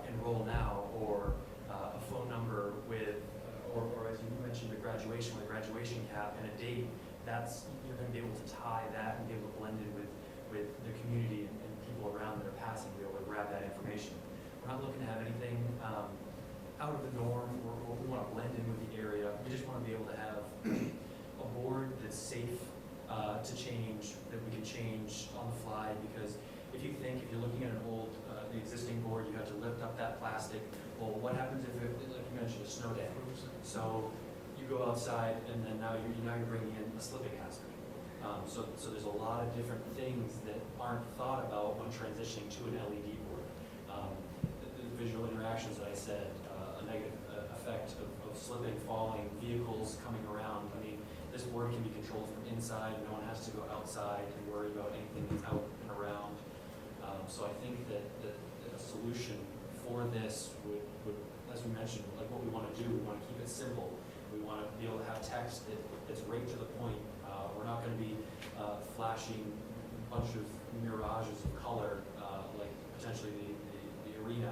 enroll now, or a phone number with, or as you mentioned, a graduation with a graduation cap and a date, you're going to be able to tie that and be able to blend in with the community and people around that are passing, be able to grab that information. We're not looking to have anything out of the norm, or we want to blend in with the area. We just want to be able to have a board that's safe to change, that we can change on the fly, because if you're looking at an old the existing board, you had to lift up that plastic. Well, what happens if, like you mentioned, a snow day? So you go outside and then now you're bringing in a slipping hazard. So there's a lot of different things that aren't thought about when transitioning to an LED board. The visual interactions that I said, a negative effect of slipping, falling, vehicles coming around. I mean, this board can be controlled from inside. No one has to go outside and worry about anything that's out and around. So I think that a solution for this would, as we mentioned, like what we want to do, we want to keep it simple. We want to be able to have text that's right to the point. We're not going to be flashing a bunch of mirages of color, like potentially the arena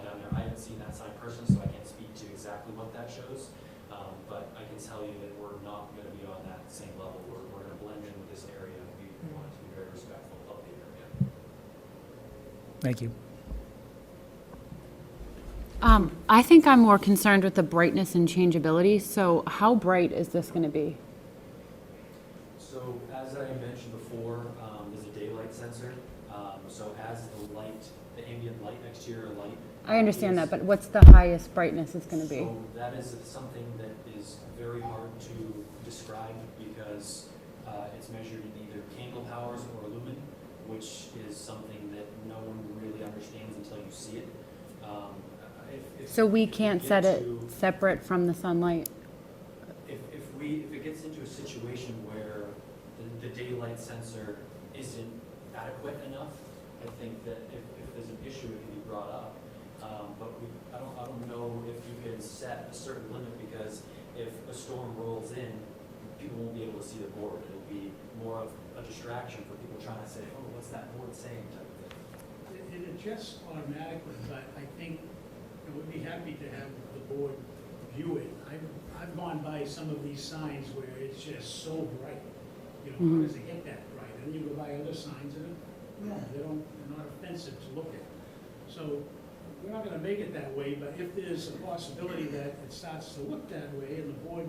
down there. I haven't seen that sign personally, so I can't speak to exactly what that shows. But I can tell you that we're not going to be on that same level. We're going to blend in with this area. We want it to be very respectful of the area. Thank you. I think I'm more concerned with the brightness and changeability. So how bright is this going to be? So as I mentioned before, there's a daylight sensor. So as the ambient light, exterior light. I understand that, but what's the highest brightness it's going to be? So that is something that is very hard to describe because it's measured in either candle powers or lumen, which is something that no one really understands until you see it. So we can't set it separate from the sunlight? If it gets into a situation where the daylight sensor isn't adequate enough, I think that if there's an issue, it can be brought up. But I don't know if you can set a certain limit because if a storm rolls in, people won't be able to see the board. It'll be more of a distraction for people trying to say, oh, what's that board saying type of thing. It adjusts automatically, but I think I would be happy to have the board view it. I've gone by some of these signs where it's just so bright. You know, how does it get that bright? And you go by other signs and they're not offensive to look at. So we're not going to make it that way, but if there's a possibility that it starts to look that way and the board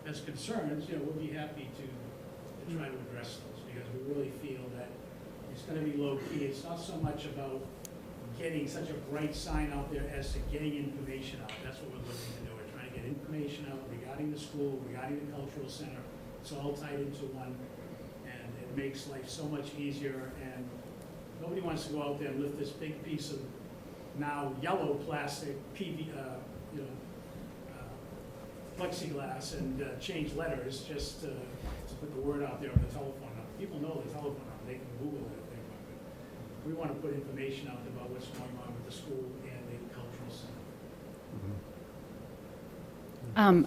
has concerns, we'll be happy to try to address those because we really feel that it's going to be low key. It's not so much about getting such a bright sign out there as to getting information out. That's what we're looking to do. We're trying to get information out regarding the school, regarding the cultural center. It's all tied into one, and it makes life so much easier. And nobody wants to go out there and lift this big piece of now yellow plastic plexiglass and change letters just to put the word out there on the telephone number. People know the telephone number. They can Google it if they want. But we want to put information out about what's going on with the school and the cultural center.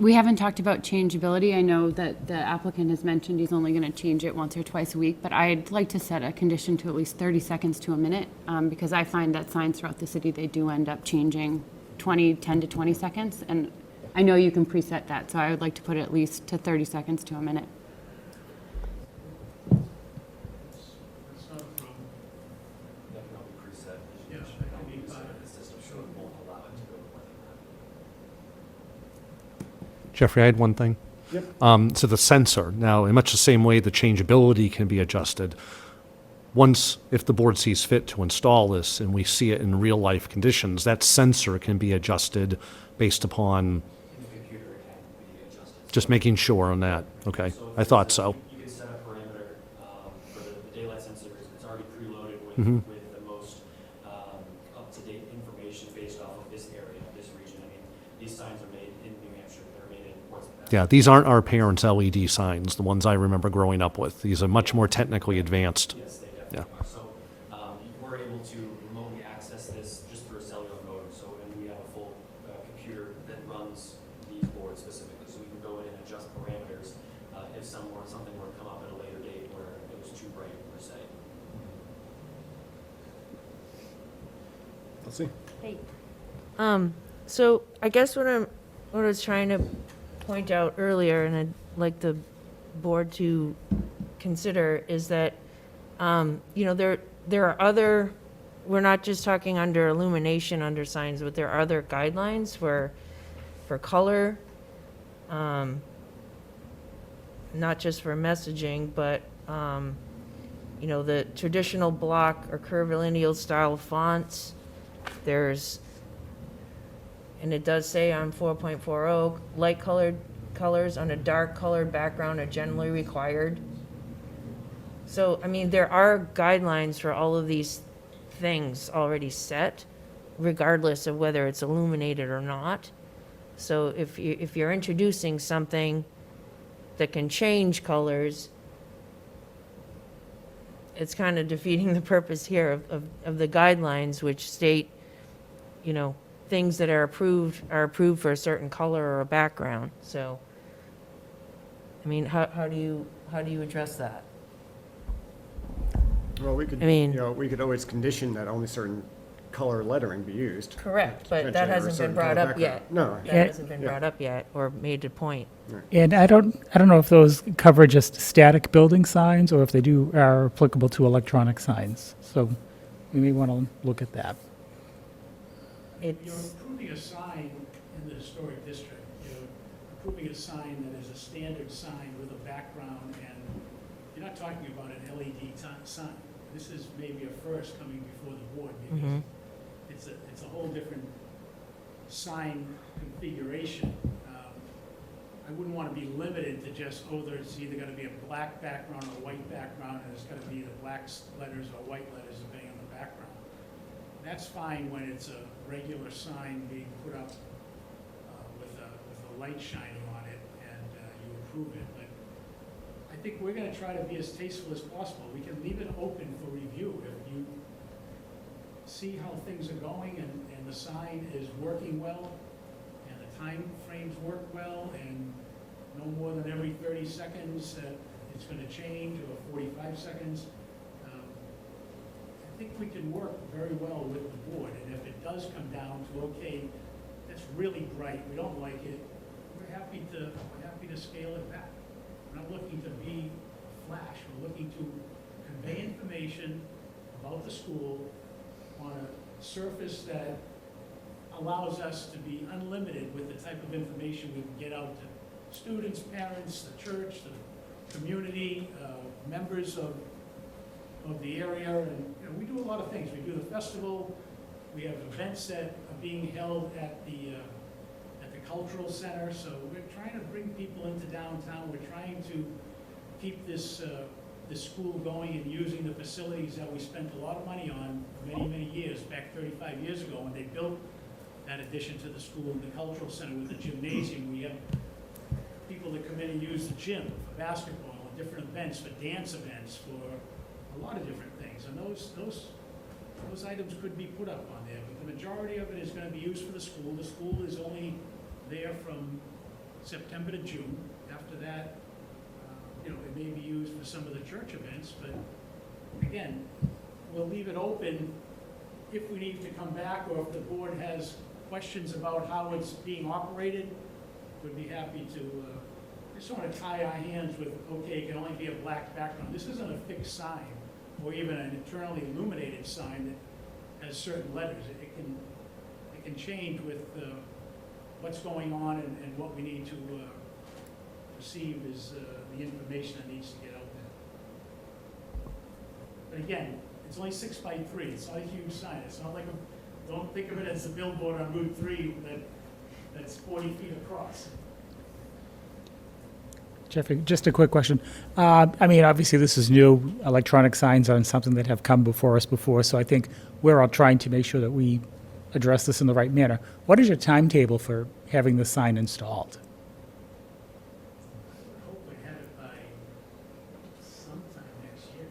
We haven't talked about changeability. I know that the applicant has mentioned he's only going to change it once or twice a week, but I'd like to set a condition to at least 30 seconds to a minute because I find that signs throughout the city, they do end up changing 10 to 20 seconds. And I know you can preset that, so I would like to put it at least to 30 seconds to a minute. That's not a problem. That can all be preset. Yeah, That that can can be be preset part in the system, so it won't allow it to go more than that. Jeffrey, I had one thing. Yep. So the sensor, now, in much the same way the changeability can be adjusted, once, if the board sees fit to install this and we see it in real-life conditions, that sensor can be adjusted based upon In the computer, it can be adjusted. just making sure on that. Okay, I thought so. You can set a parameter for the daylight sensor. It's already preloaded with, Mhm. with the most up-to-date information based off of this area, this region. I mean, these signs are made in New Hampshire. They're made in Portsmouth. Yeah, these aren't our parents' LED signs, the ones I remember growing up with. These are much more technically advanced. Yes, they definitely Yeah. are. So we're able to remotely access this just through a cellular modem. So, and we have a full computer that runs these boards specifically. So we can go in and adjust parameters if something were to come up at a later date where it was too bright per se. Let's see. So I guess what I was trying to point out earlier, and I'd like the board to consider, is that, there are other, we're not just talking under illumination under signs, but there are other guidelines for color, not just for messaging, but you know, the traditional block or curvilineal style fonts. There's, and it does say on 4.40, light colored colors on a dark colored background are generally required. So, I mean, there are guidelines for all of these things already set, regardless of whether it's illuminated or not. So if you're introducing something that can change colors, it's kind of defeating the purpose here of the guidelines, which state, you know, things that are approved for a certain color or a background. So, I mean, how do you address that? Well, we could, I mean- you know, we could always condition that only certain color lettering be used. Correct, but Potentially, that or a hasn't been certain brought color up yet. background. No. That hasn't been Yeah. brought up yet or made a point. And I don't know if those cover just static building signs or if they are applicable to electronic signs. So we may want to look at that. You're It's, approving a sign in the historic district. You're approving a sign that is a standard sign with a background, and you're not talking about an LED sign. This is maybe a first coming before the board, because Mhm. it's a whole different sign configuration. I wouldn't want to be limited to just, there's either going to be a black background or a white background, and it's going to be the black letters or white letters depending on the background. That's fine when it's a regular sign being put up with a light shining on it, and you approve it. But I think we're going to try to be as tasteful as possible. We can leave it open for review. If you see how things are going and the sign is working well, and the time frames work well, and no more than every 30 seconds that it's going to change, or 45 seconds, I think we can work very well with the board. And if it does come down to, okay, that's really bright, we don't like it, we're happy to scale it back. We're not looking to be a flash. We're looking to convey information about the school on a surface that allows us to be unlimited with the type of information we can get out to students, parents, the church, the community, members of the area. And you know, we do a lot of things. We do the festival. We have events that are being held at the cultural center. So we're trying to bring people into downtown. We're trying to keep this school going and using the facilities that we spent a lot of money on many, many years, back 35 years ago, when they built that addition to the school and the cultural center with the gymnasium. We have people that come in and use the gym for basketball and different events, for dance events, for a lot of different things. And those items could be put up on there, but the majority of it is going to be used for the school. The school is only there from September to June. After that, you know, it may be used for some of the church events, but again, we'll leave it open if we need to come back, or if the board has questions about how it's being operated. We'd be happy to, just want to tie our hands with, okay, it can only be a black background. This isn't a fixed sign, or even an internally illuminated sign that has certain letters. It can change with what's going on and what we need to receive is the information that needs to get out there. But again, it's only 6 by 3. It's not a huge sign. It's not like don't think of it as a billboard on Route 3 that's 40 feet across. Jeffrey, just a quick question. I mean, obviously, this is new. Electronic signs aren't something that have come before us before, so I think we're all trying to make sure that we address this in the right manner. What is your timetable for having the sign installed? Hopefully have it by sometime next year.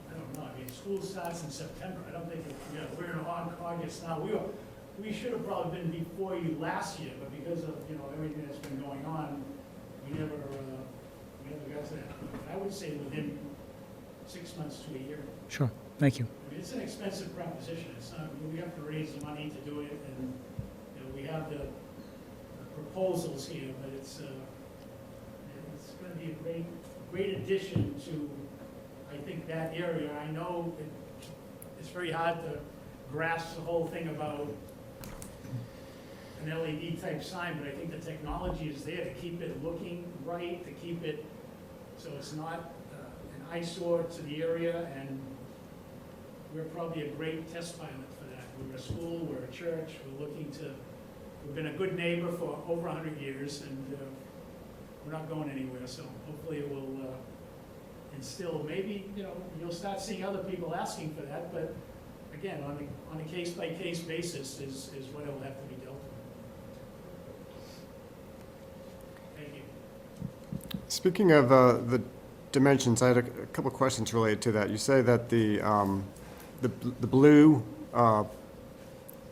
I don't know. I mean, school starts in September. I don't think, we're in August now. We should have probably been before you last year, but because of, everything that's been going on, we never got to that. I would say within 6 months to a year. Sure, thank you. I mean, it's an expensive proposition. It's not, we have to raise the money to do it, and, we have the proposals here, but it's going to be a great addition to, I think, that area. I know it's very hard to grasp the whole thing about an LED type sign, but I think the technology is there to keep it looking right, to keep it so it's not an eyesore to the area, and we're probably a great test pilot for that. We're a school, we're a church, we've been a good neighbor for over 100 years, and we're not going anywhere, so hopefully it will instill, maybe, you'll start seeing other people asking for that, but again, on a case-by-case basis is what it will have to be dealt with. Thank you. Speaking of the dimensions, I had a couple questions related to that. You say that the blue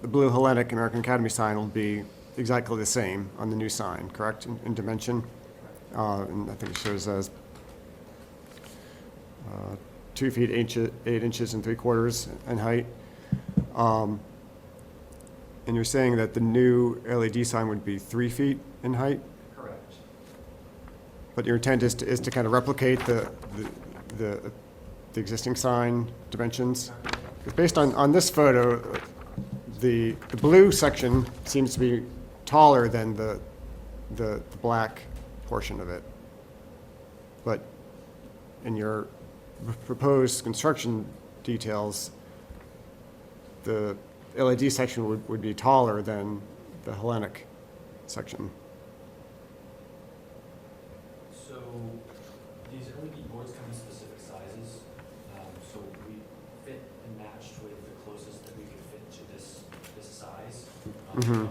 Hellenic American Academy sign will be exactly the same on the new sign, correct, in dimension? And I think it shows as 2 feet 8 inches and 3/4 in height. And you're saying that the new LED sign would be 3 feet in height? Correct. But your intent is to kind of replicate the existing sign dimensions? Because based on this photo, the blue section seems to be taller than the black portion of it. But in your proposed construction details, the LED section would be taller than the Hellenic section. So these LED boards come in specific sizes, so we fit and matched with the closest that we could fit to this size. Mhm.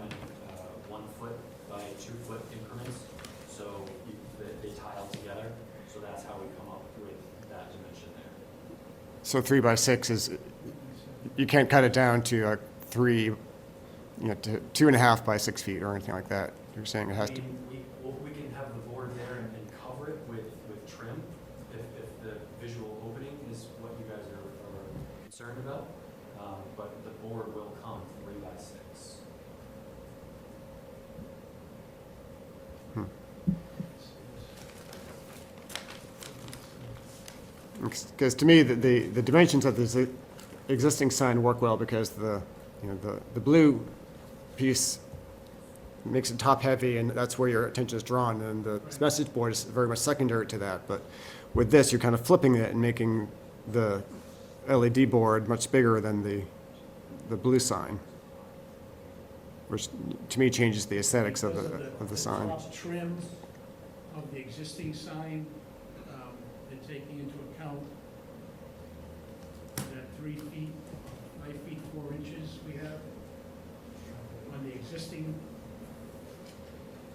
1 foot by 2 foot increments, so they tile together, so that's how we come up with that dimension there. So 3 by 6 is, you can't cut it down to 3, to 2.5 by 6 feet or anything like that. You're saying it has to. We can have the board there and cover it with trim, if the visual opening is what you guys are concerned about. But the board will come 3 by 6. Because to me, the dimensions of this existing sign work well because the blue piece makes it top heavy, and that's where your attention is drawn, and the message board is very much secondary to that. But with this, you're kind of flipping it and making the LED board much bigger than the blue sign, which to me changes the aesthetics of the sign. Top trim of the existing sign, and taking into account that 3 feet, 5 feet 4 inches we have on the existing.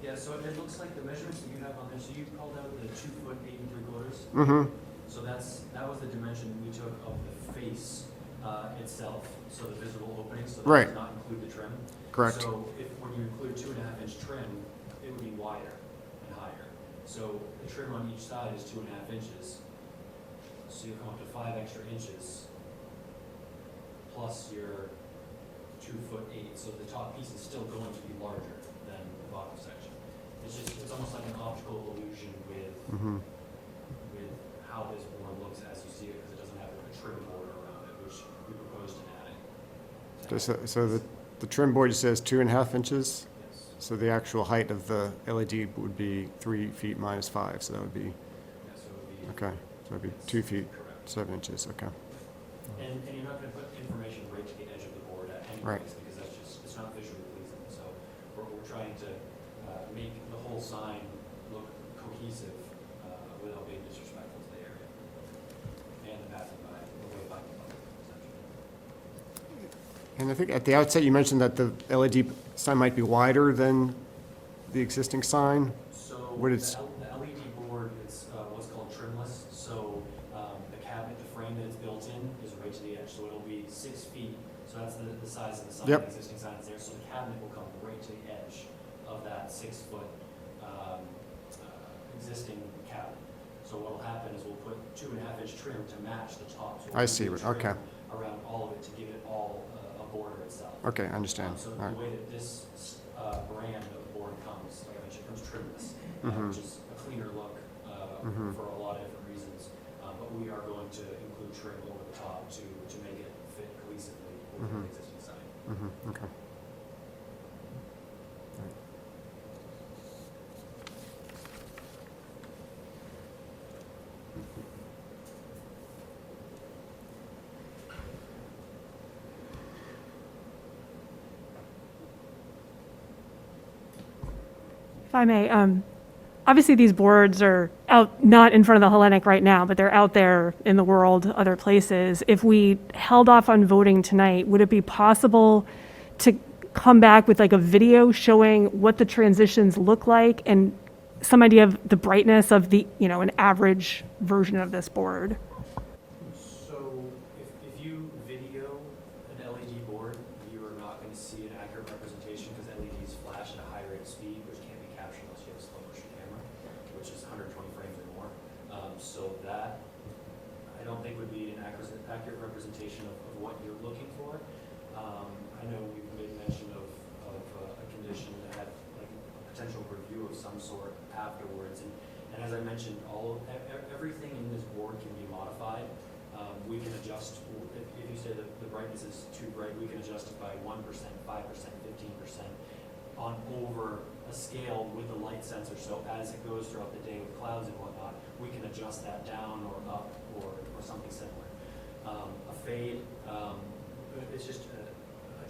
Yeah, so it looks like the measurements that you have on there, so you called out the 2 foot 8 3/4. Mm-hmm. So that was the dimension we took of the face itself, so the visible opening, so that Right. does not include the trim. Correct. So when you include 2.5 inch trim, it would be wider and higher. So the trim on each side is 2.5 inches. So you come up to 5 extra inches plus your 2 foot 8. So the top piece is still going to be larger than the bottom section. It's almost like an optical illusion with how this board looks as you see it, because it doesn't have a trim border around it, which we proposed in adding. So the trim board says 2.5 inches? Yes. So the actual height of the LED would be 3 feet minus 5, so that would be, Yeah, so it would be. okay, so it would be 2 feet, Correct. 7 inches, okay. And you're not going to put information right to the edge of the board at any Right. place, because it's not visually pleasing. So we're trying to make the whole sign look cohesive without being disrespectful to the area and the passing by, the way by the public, essentially. And I think at the outset, you mentioned that the LED sign might be wider than the existing sign. So What the is- LED board is what's called trimless. So the cabinet, the frame that it's built in is right to the edge. So it'll be 6 feet. So that's the size of the sign, Yep. the existing sign is there. So the cabinet will come right to the edge of that 6 foot existing cabinet. So what'll happen is we'll put 2.5 inch trim to match the top. So I we'll see, do trim okay. Around all of it to give it all a border itself. Okay, I understand. So All the right. way that this brand of board comes, like I mentioned, comes trimless, Mhm. which is a cleaner look Mhm. for a lot of different reasons. But we are going to include trim over the top to make it fit cohesively with Mhm. the existing sign. Okay. If I may, obviously these boards are out, not in front of the Hellenic right now, but they're out there in the world, other places. If we held off on voting tonight, would it be possible to come back with like a video showing what the transitions look like and some idea of the brightness of the, an average version of this board? So if you video an LED board, you are not going to see an accurate representation because LEDs flash at a high rate of speed, which can't be captured unless you have a slow motion camera, which is 120 frames or more. So that, I don't think would be an accurate representation of what you're looking for. I know we've made mention of a condition that had like a potential review of some sort afterwards. And as I mentioned, everything in this board can be modified. We can adjust, if you say that the brightness is too bright, we can adjust it by 1%, 5%, 15% on over a scale with the light sensor. So as it goes throughout the day with clouds and whatnot, we can adjust that down or up or something similar. A fade, it's just a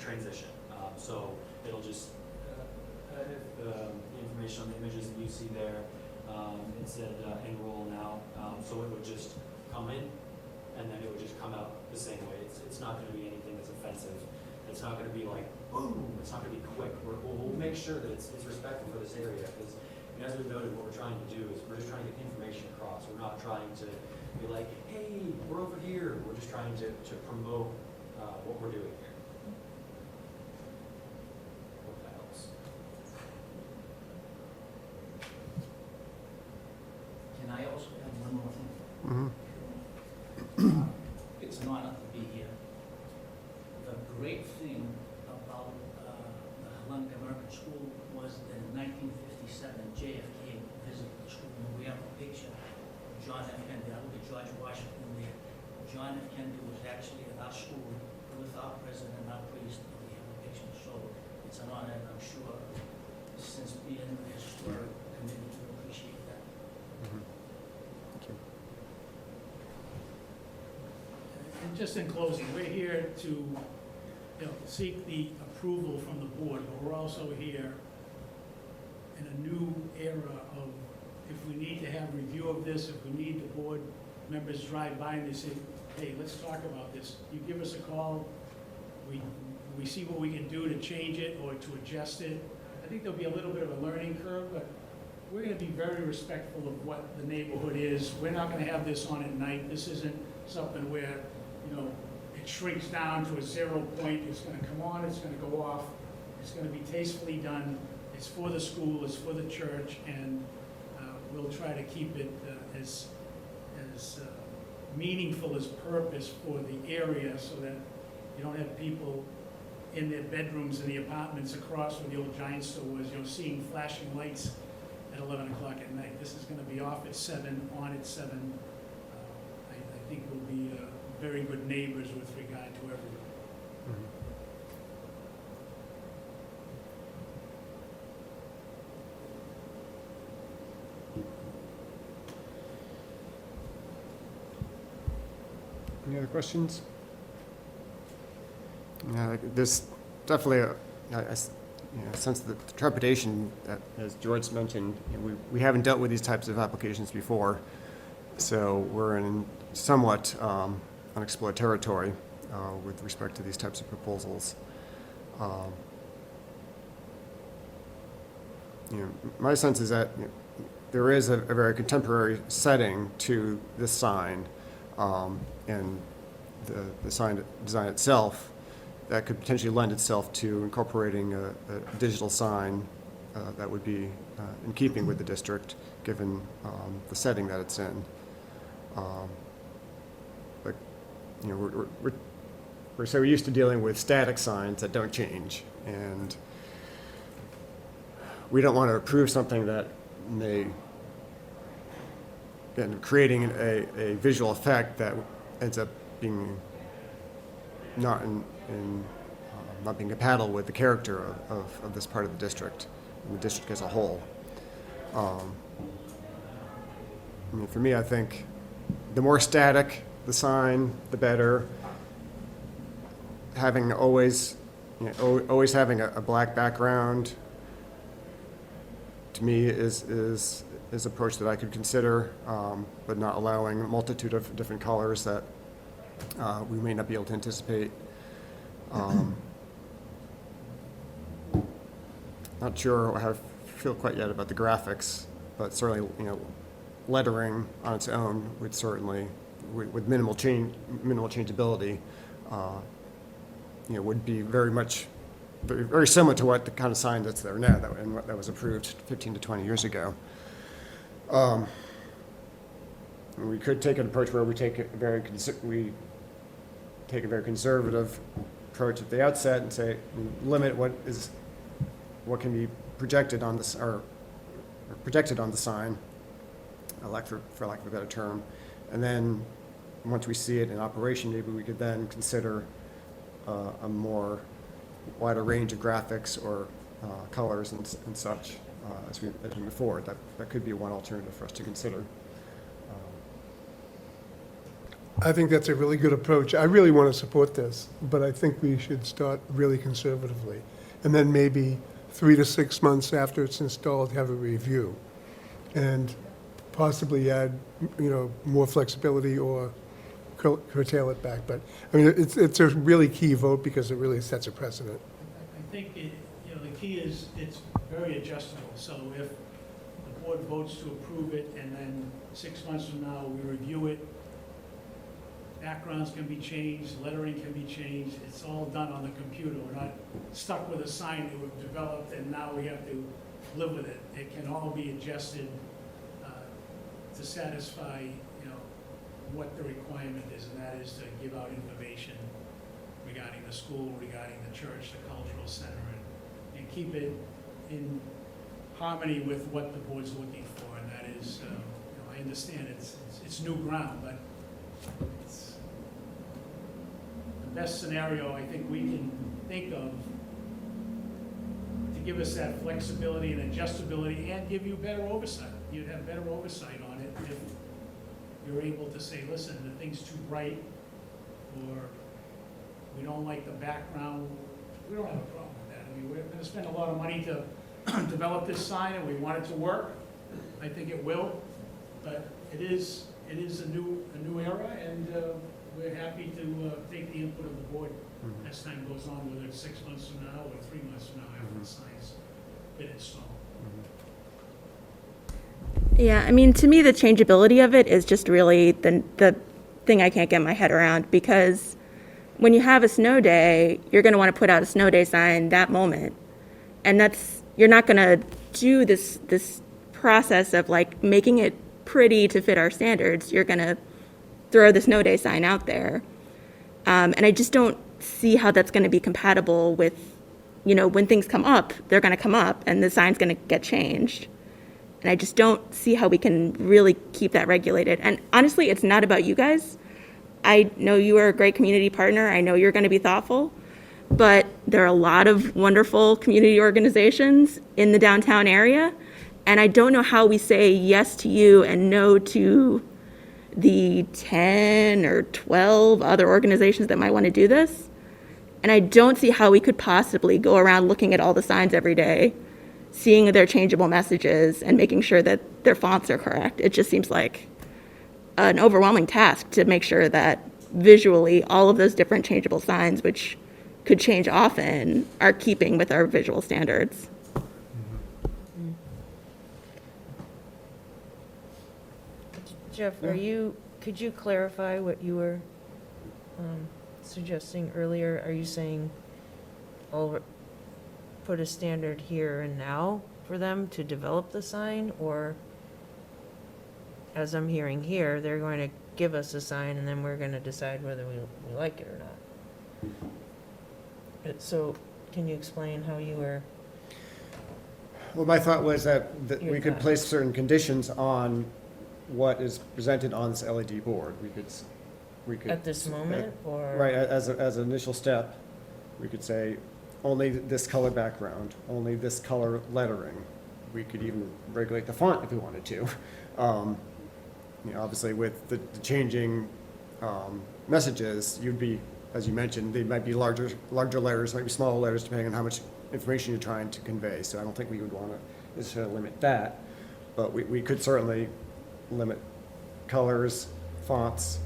transition. So it'll just, the information on the images that you see there, it said enroll now. So it would just come in and then it would just come out the same way. It's not going to be anything that's offensive. It's not going to be like, boom, it's not going to be quick. We'll make sure that it's respectful for this area because as we've noted, what we're trying to do is we're just trying to get information across. We're not trying to be like, hey, we're over here. We're just trying to promote what we're doing here. Hope that helps. Can I also add one more thing? Mhm. It's an honor to be here. The great thing about the Hellenic American School was that in 1957, JFK visited the school, and we have a picture of John F. Kennedy. I look at George Washington there. John F. Kennedy was actually at our school with our president and our priest, and we have a picture. So it's an honor, and I'm sure since being a historic committee to appreciate that. And just in closing, we're here to, seek the approval from the board, but we're also here in a new era of, if we need to have review of this, if we need the board members drive by and they say, hey, let's talk about this, you give us a call, we see what we can do to change it or to adjust it. I think there'll be a little bit of a learning curve, but we're gonna be very respectful of what the neighborhood is. We're not gonna have this on at night. This isn't something where, it shrinks down to a 0 point. It's gonna come on, it's gonna go off. It's gonna be tastefully done. It's for the school, it's for the church, and we'll try to keep it as meaningful as purpose for the area so that you don't have people in their bedrooms in the apartments across where the old Giant store was, seeing flashing lights at 11 o'clock at night. This is going to be off at 7, on at 7. I think we'll be very good neighbors with regard to everyone. Any other questions? Yeah, there's definitely a sense of the trepidation that, as George mentioned, we haven't dealt with these types of applications before, so we're in somewhat unexplored territory with respect to these types of proposals. My sense is that there is a very contemporary setting to this sign, and the sign design itself that could potentially lend itself to incorporating a digital sign that would be in keeping with the district, given the setting that it's in. But we're so used to dealing with static signs that don't change, and we don't want to approve something that may end up creating a visual effect that ends up being not being compatible with the character of this part of the district and the district as a whole. For me, I think the more static the sign, the better. Having always having a black background to me, is approach that I could consider, but not allowing a multitude of different colors that we may not be able to anticipate. Not sure how I feel quite yet about the graphics, but certainly, lettering on its own would certainly, with minimal changeability, would be very much, very similar to what the kind of sign that's there now, and what that was approved 15 to 20 years ago. We could take an approach where we take a very conservative approach at the outset and say, limit what can be projected on this, or projected on the sign, for lack of a better term. And then, once we see it in operation, maybe we could then consider a more wider range of graphics or colors and such as we move forward. That could be one alternative for us to consider. I think that's a really good approach. I really want to support this, but I think we should start really conservatively. And then maybe 3 to 6 months after it's installed, have a review. And possibly add, more flexibility or curtail it back. But, I mean, it's a really key vote because it really sets a precedent. I think, the key is it's very adjustable. So if the board votes to approve it and then 6 months from now, we review it, backgrounds can be changed, lettering can be changed. It's all done on the computer. We're not stuck with a sign that we've developed and now we have to live with it. It can all be adjusted to satisfy, what the requirement is, and that is to give out information regarding the school, regarding the church, the cultural center, and keep it in harmony with what the board's looking for, and that is, I understand it's new ground, but it's the best scenario I think we can think of to give us that flexibility and adjustability and give you better oversight. You'd have better oversight on it if you're able to say, listen, the thing's too bright, or we don't like the background. We don't have a problem with that. I mean, we're gonna spend a lot of money to develop this sign, and we want it to work. I think it will, but it is a new era, and we're happy to take the input of the board as time goes on, whether it's 6 months from now or 3 months from now after the sign's been installed. Yeah, I mean, to me, the changeability of it is just really the thing I can't get my head around, because when you have a snow day, you're going to want to put out a snow day sign that moment. And you're not going to do this process of like making it pretty to fit our standards. You're going to throw the snow day sign out there. And I just don't see how that's going to be compatible with, when things come up, they're going to come up and the sign's going to get changed. And I just don't see how we can really keep that regulated. And honestly, it's not about you guys. I know you are a great community partner. I know you're going to be thoughtful. But there are a lot of wonderful community organizations in the downtown area. And I don't know how we say yes to you and no to the 10 or 12 other organizations that might want to do this. And I don't see how we could possibly go around looking at all the signs every day, seeing their changeable messages and making sure that their fonts are correct. It just seems like an overwhelming task to make sure that visually all of those different changeable signs, which could change often, are keeping with our visual standards. Jeff, could you clarify what you were suggesting earlier? Are you saying put a standard here and now for them to develop the sign, or as I'm hearing here, they're going to give us a sign and then we're going to decide whether we like it or not? So can you explain how you were? Well, my thought was that Your we could thought. place certain conditions on what is presented on this LED board. We could. At this moment, or? Right, as an initial step, we could say, only this color background, only this color lettering. We could even regulate the font if we wanted to. Obviously with the changing messages, you'd be, as you mentioned, they might be larger letters, might be smaller letters, depending on how much information you're trying to convey. So I don't think we would want to necessarily limit that, but we could certainly limit colors, fonts.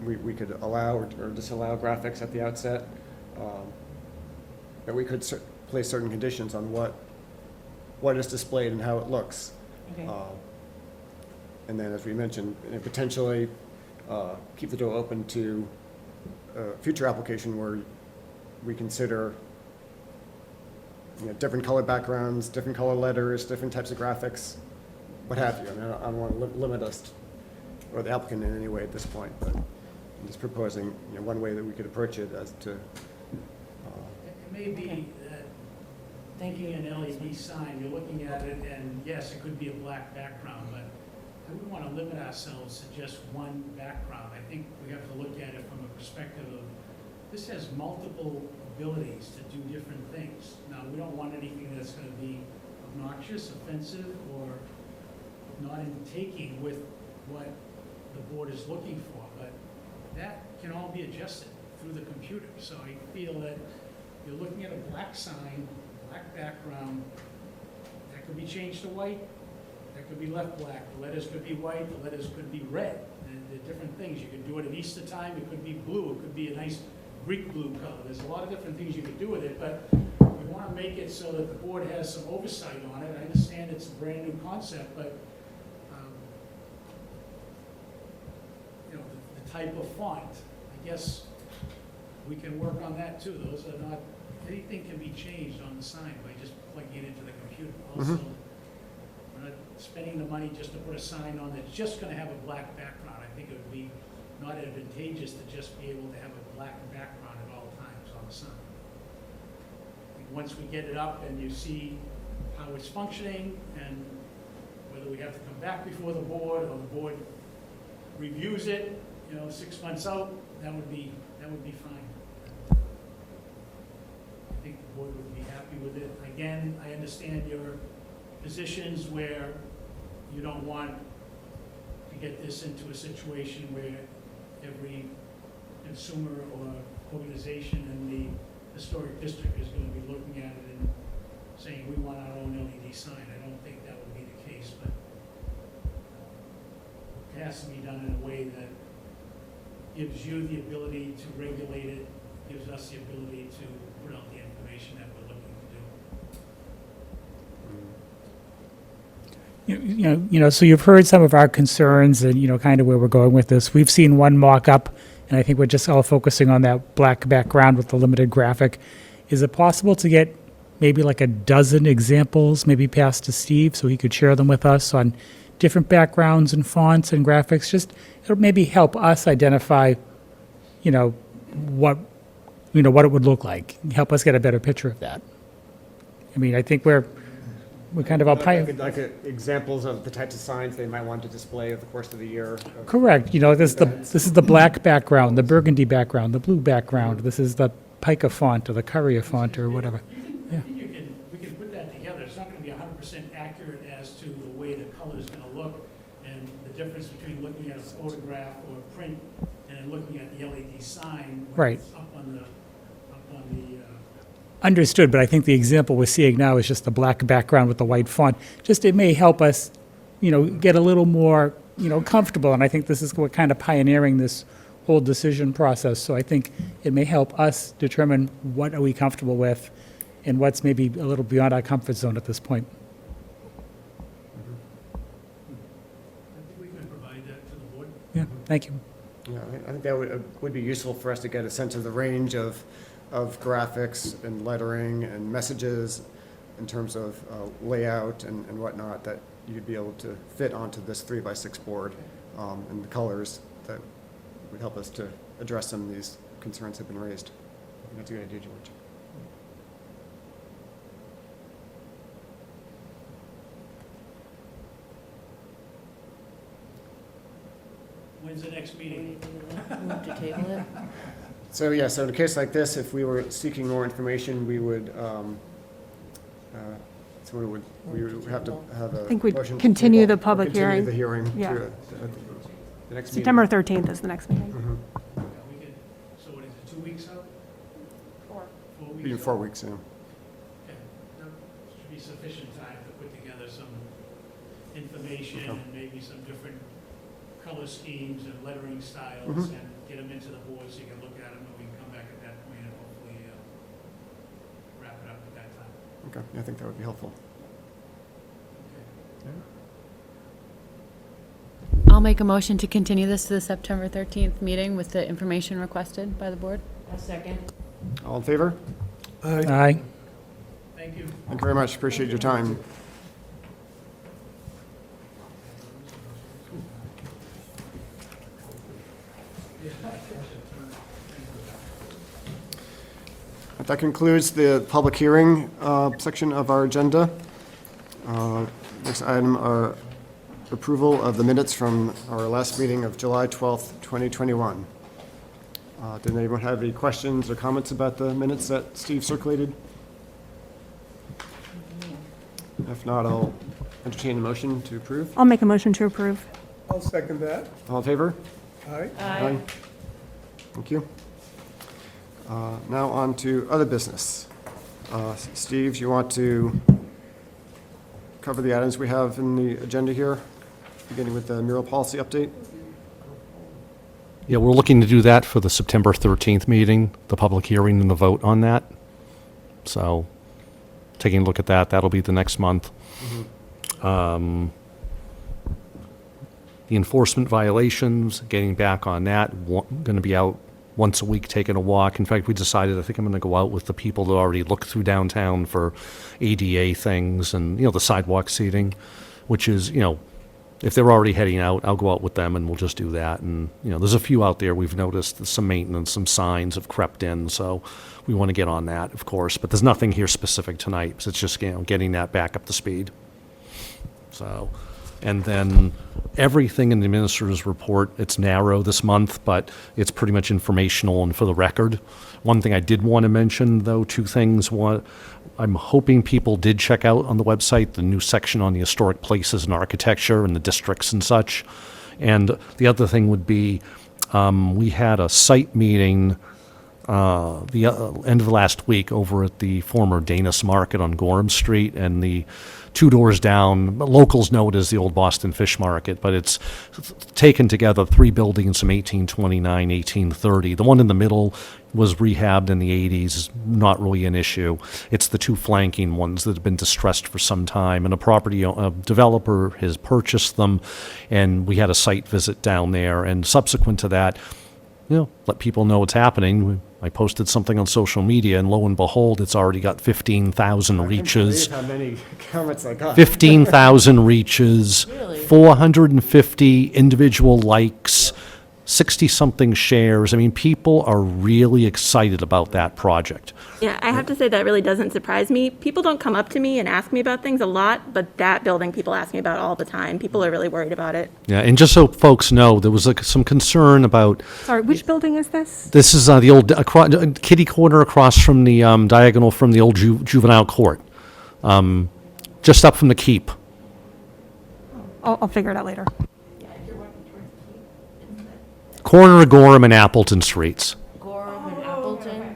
We could allow or disallow graphics at the outset. But we could place certain conditions on what is displayed and how it looks. Okay. And then, as we mentioned, potentially keep the door open to a future application where we consider different color backgrounds, different color letters, different types of graphics, what have you. I mean, I don't want to limit us or the applicant in any way at this point, but I'm just proposing one way that we could approach it as to. It may be that thinking an LED sign, you're looking at it, and yes, it could be a black background, but I wouldn't want to limit ourselves to just one background. I think we have to look at it from a perspective of, this has multiple abilities to do different things. Now, we don't want anything that's going to be obnoxious, offensive, or not in taking with what the board is looking for, but that can all be adjusted through the computer. So I feel that you're looking at a black sign, black background, that could be changed to white, that could be left black, the letters could be white, the letters could be red. They're different things. You could do it at Easter time, it could be blue, it could be a nice Greek blue color. There's a lot of different things you could do with it, but we want to make it so that the board has some oversight on it. I understand it's a brand new concept, but the type of font, I guess we can work on that too. Those are not, anything can be changed on the sign by just plugging it into the computer. Also, we're not spending the money just to put a sign on that's just going to have a black background. I think it would be not advantageous to just be able to have a black background at all times on the sign. I think once we get it up and you see how it's functioning and whether we have to come back before the board or the board reviews it, 6 months out, that would be fine. I think the board would be happy with it. Again, I understand your positions where you don't want to get this into a situation where every consumer or organization in the historic district is going to be looking at it and saying, we want our own LED sign. I don't think that would be the case, but it has to be done in a way that gives you the ability to regulate it, gives us the ability to put out the information that we're looking to do. So you've heard some of our concerns and, kind of where we're going with this. We've seen one mock-up, and I think we're just all focusing on that black background with the limited graphic. Is it possible to get maybe like a dozen examples, maybe passed to Steve, so he could share them with us on different backgrounds and fonts and graphics? Just, it'll maybe help us identify, what it would look like. Help us get a better picture of that. I mean, I think we're kind of Like examples of the types of signs they might want to display over the course of the year. Correct. This is the black background, the burgundy background, the blue background. This is the pica font or the courier font or whatever. I think we can put that together. It's not going to be 100% accurate as to the way the color is going to look and the difference between looking at a photograph or a print and then looking at the LED sign. Right. It's up on the Understood, but I think the example we're seeing now is just the black background with the white font. Just, it may help us, get a little more, comfortable. And I think this is what kind of pioneering this whole decision process. So I think it may help us determine what are we comfortable with and what's maybe a little beyond our comfort zone at this point. I think we can provide that to the board. Yeah, thank you. Yeah, I think that would be useful for us to get a sense of the range of graphics and lettering and messages in terms of layout and whatnot that you'd be able to fit onto this 3x6 board, and the colors that would help us to address some of these concerns that have been raised. I think that's a good idea, George. When's the next meeting? Move to table it? So in a case like this, if we were seeking more information, we would, we would have to have a I think we'd motion to continue table the or public hearing. Continue the hearing Yeah. to the next meeting. September 13th is the next meeting. Mhm. We could, so what is it, 2 weeks out? 4 weeks? Be in 4 weeks, yeah. Okay. be sufficient time to put together some information and maybe some different color schemes and lettering styles and get them into the board so you can look at them and we can come back at that point and hopefully wrap it up at that time. Okay, yeah, I think that would be helpful. I'll make a motion to continue this to the September 13th meeting with the information requested by the board. A second. All in favor? Aye. Thank you. Thank you very much, appreciate your time. That concludes the public hearing section of our agenda. Next item are approval of the minutes from our last meeting of July 12th, 2021. Did anyone have any questions or comments about the minutes that Steve circulated? If not, I'll entertain a motion to approve. I'll make a motion to approve. I'll second that. All in favor? Aye. Aye. Thank you. Now on to other business. Steve, do you want to cover the items we have in the agenda here, beginning with the mural policy update? Yeah, we're looking to do that for the September 13th meeting, the public hearing and the vote on that. So, taking a look at that, that'll be the next month. The enforcement violations, getting back on that, going to be out once a week taking a walk. In fact, we decided, I think I'm going to go out with the people that already look through downtown for ADA things and, the sidewalk seating, which is, if they're already heading out, I'll go out with them and we'll just do that. And, there's a few out there we've noticed, some maintenance, some signs have crept in, so we want to get on that, of course. But there's nothing here specific tonight, so it's just, getting that back up to speed. So, and then everything in the administrator's report, it's narrow this month, but it's pretty much informational and for the record. One thing I did want to mention, though, two things. One, I'm hoping people did check out on the website the new section on the historic places and architecture and the districts and such. And the other thing would be, we had a site meeting the end of last week over at the former Danish Market on Gorham Street, and the 2 doors down, locals know it as the old Boston Fish Market, but it's taken together 3 buildings from 1829, 1830. The one in the middle was rehabbed in the 80s, not really an issue. It's the 2 flanking ones that have been distressed for some time, and a developer has purchased them, and we had a site visit down there, and subsequent to that, let people know what's happening. I posted something on social media, and lo and behold, it's already got 15,000 reaches. I can't believe how many comments I got. 15,000 reaches, Really? 450 individual likes, 60-something shares. I mean, people are really excited about that project. Yeah, I have to say that really doesn't surprise me. People don't come up to me and ask me about things a lot, but that building people ask me about all the time. People are really worried about it. Yeah, and just so folks know, there was some concern about, Sorry, which building is this? this is the old kitty corner across from the diagonal from the old juvenile court, just up from the keep. I'll figure it out later. Corner of Gorham and Appleton Streets. Gorham and Appleton.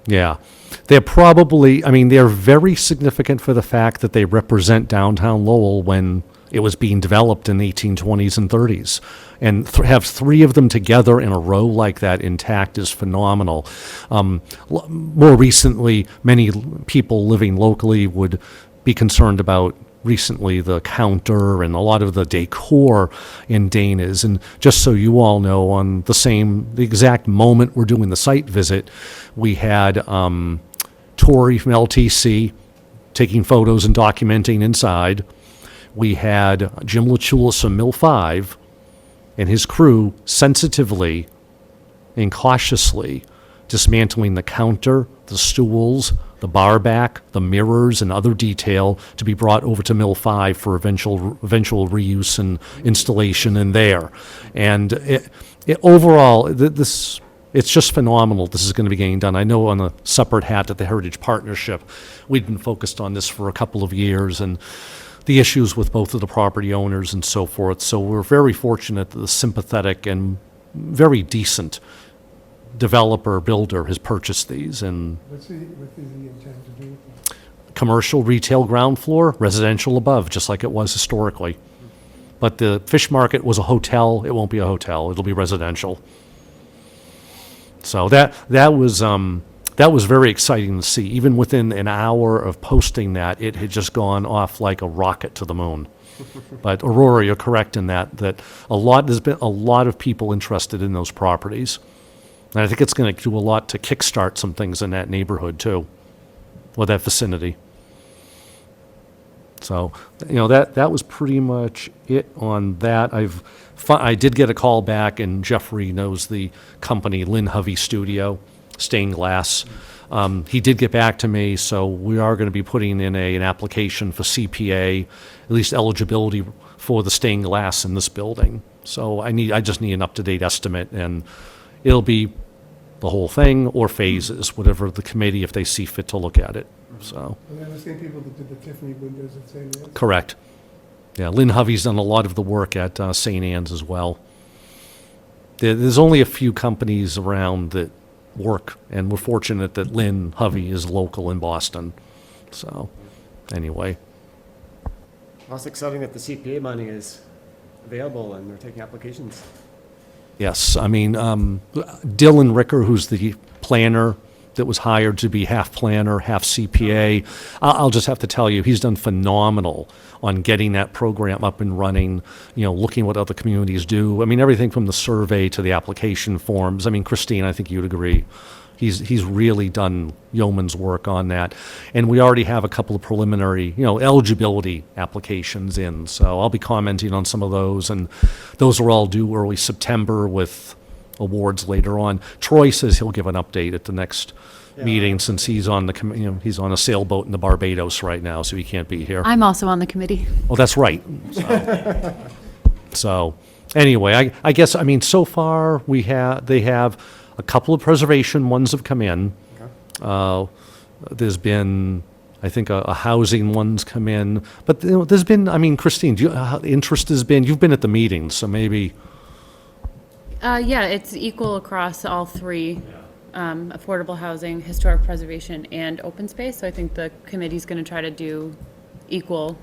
Yeah. They're probably, they're very significant for the fact that they represent downtown Lowell when it was being developed in the 1820s and 30s. And have 3 of them together in a row like that intact is phenomenal. More recently, many people living locally would be concerned about recently the counter and a lot of the decor in Dana's. And just so you all know, on the exact moment we're doing the site visit, we had Tori from LTC taking photos and documenting inside. We had Jim Lachulis from Mill 5 and his crew sensitively and cautiously dismantling the counter, the stools, the bar back, the mirrors, and other detail to be brought over to Mill 5 for eventual reuse and installation in there. And overall, it's just phenomenal this is going to be getting done. I know on a separate hat at the Heritage Partnership, we've been focused on this for a couple of years, and the issues with both of the property owners and so forth. So we're very fortunate that the sympathetic and very decent builder has purchased these, and What does he intend to do with them? Commercial retail ground floor, residential above, just like it was historically. But the fish market was a hotel. It won't be a hotel. It'll be residential. So that was very exciting to see. Even within an hour of posting that, it had just gone off like a rocket to the moon. But Aurora, you're correct in that there's been a lot of people interested in those properties. And I think it's going to do a lot to kickstart some things in that neighborhood too, or that vicinity. So, that was pretty much it on that. I did get a call back, and Jeffrey knows the company, Lynn Hovey Studio, stained glass. He did get back to me, so we are going to be putting in an application for CPA, at least eligibility for the stained glass in this building. So I just need an up-to-date estimate, and it'll be the whole thing or phases, whatever the committee, if they see fit to look at it. So. And they're the same people that did the Tiffany windows at St. Anne's? Correct. Yeah, Lynn Hovey's done a lot of the work at St. Anne's as well. There's only a few companies around that work, and we're fortunate that Lynn Hovey is local in Boston. So, anyway. Well, it's exciting that the CPA money is available and they're taking applications. Yes, I mean, Dylan Ricker, who's the planner that was hired to be half planner, half CPA, I'll just have to tell you, he's done phenomenal on getting that program up and running, looking what other communities do. I mean, everything from the survey to the application forms. I mean, Christine, I think you'd agree. He's really done yeoman's work on that. And we already have a couple of preliminary, eligibility applications in. So I'll be commenting on some of those, and those are all due early September with awards later on. Troy says he'll give an update at the next meeting, since he's on he's on a sailboat in the Barbados right now, so he can't be here. I'm also on the committee. Oh, that's right. So anyway, I guess, so far they have a couple of preservation ones have come in. Okay. There's been, I think, a housing one's come in. But there's been, Christine, interest has been, you've been at the meetings, so maybe. Yeah, it's equal across all three, affordable housing, historic preservation, and open space. So I think the committee's going to try to do equal.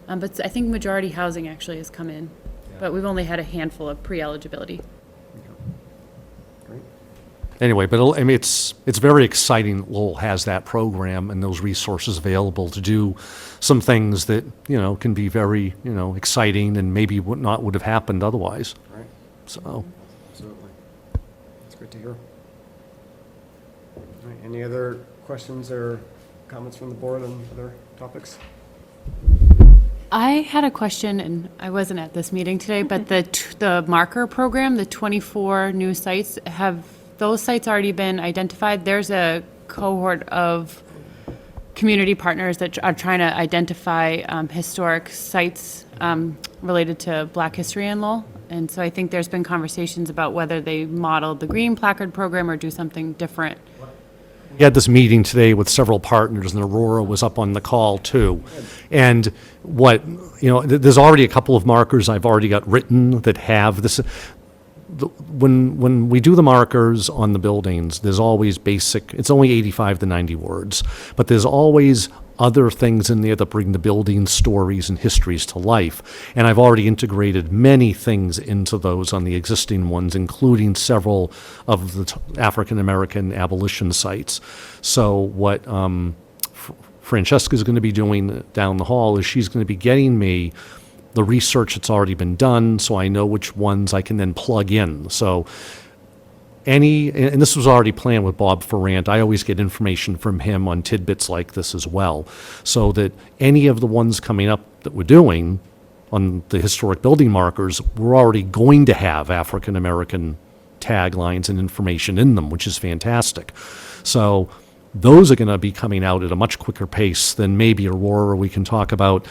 But I think majority housing actually has come in. Yeah. But we've only had a handful of pre-eligibility. Anyway, but it's very exciting Lowell has that program and those resources available to do some things that, can be very, exciting and maybe would have happened otherwise. Right. So. Absolutely. That's great to hear. All right, any other questions or comments from the board on other topics? I had a question, and I wasn't at this meeting today, but the marker program, the 24 new sites, have those sites already been identified? There's a cohort of community partners that are trying to identify historic sites related to Black history in Lowell. And so I think there's been conversations about whether they model the green placard program or do something different. We had this meeting today with several partners, and Aurora was up on the call too. And there's already a couple of markers I've already got written that have this. When we do the markers on the buildings, there's always it's only 85 to 90 words, but there's always other things in there that bring the building stories and histories to life. And I've already integrated many things into those on the existing ones, including several of the African American abolition sites. So what Francesca's going to be doing down the hall is she's going to be getting me the research that's already been done, so I know which ones I can then plug in. So and this was already planned with Bob Ferrand, I always get information from him on tidbits like this as well, so that any of the ones coming up that we're doing on the historic building markers, we're already going to have African American taglines and information in them, which is fantastic. So those are going to be coming out at a much quicker pace than maybe Aurora. We can talk about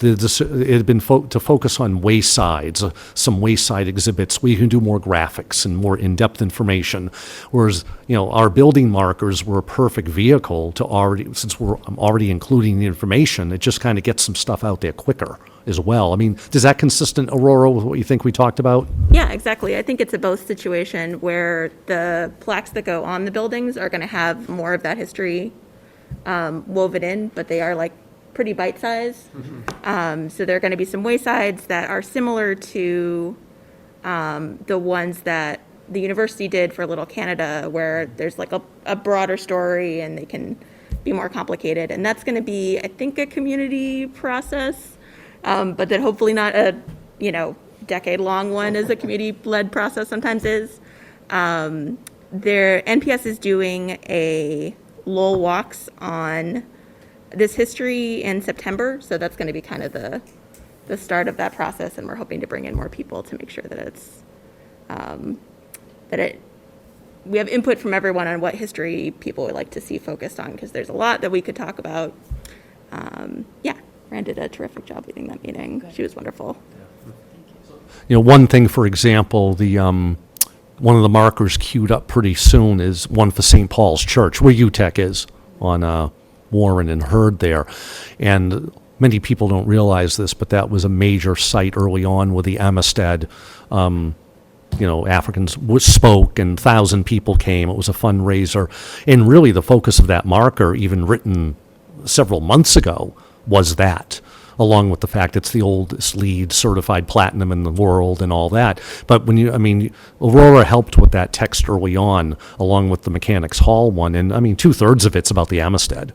it had been to focus on waysides, some wayside exhibits where you can do more graphics and more in-depth information. Whereas, our building markers were a perfect vehicle to since I'm already including the information, it just kind of gets some stuff out there quicker as well. Is that consistent, Aurora, with what you think we talked about? Yeah, exactly. I think it's a both situation where the plaques that go on the buildings are going to have more of that history woven in, but they are like pretty bite-sized. So there are going to be some waysides that are similar to the ones that the university did for Little Canada, where there's like a broader story and they can be more complicated. And that's going to be, I think, a community process, but then hopefully not a, decade-long one as a community-led process sometimes is. NPS is doing a Lowell Walks on this history in September, so that's going to be kind of the start of that process, and we're hoping to bring in more people to make sure that it's we have input from everyone on what history people would like to see focused on, because there's a lot that we could talk about. Rand did a terrific job leading that meeting. She was wonderful. One thing, for example, one of the markers queued up pretty soon is one for St. Paul's Church, where UTEC is, on Warren and Hurd there. And many people don't realize this, but that was a major site early on where the Amistad, Africans spoke, and 1,000 people came. It was a fundraiser. And really the focus of that marker, even written several months ago, was that, along with the fact it's the oldest LEED certified platinum in the world and all that. But Aurora helped with that text early on, along with the Mechanics Hall one, and 2/3 of it's about the Amistad.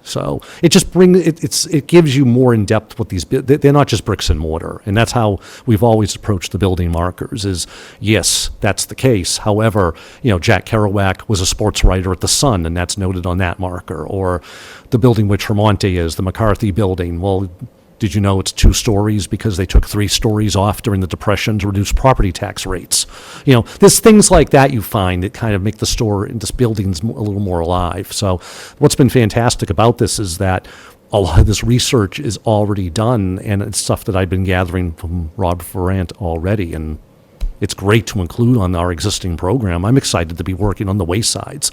So it just it gives you more in depth what they're not just bricks and mortar, and that's how we've always approached the building markers. Is yes, that's the case. However, Jack Kerouac was a sports writer at the Sun, and that's noted on that marker. Or the building where Tremonti is, the McCarthy building. Well, did you know it's 2 stories because they took 3 stories off during the Depression to reduce property tax rates? There's things like that you find that kind of make this building's a little more alive. So what's been fantastic about this is that a lot of this research is already done, and it's stuff that I've been gathering from Rob Ferrant already, and it's great to include on our existing program. I'm excited to be working on the waysides,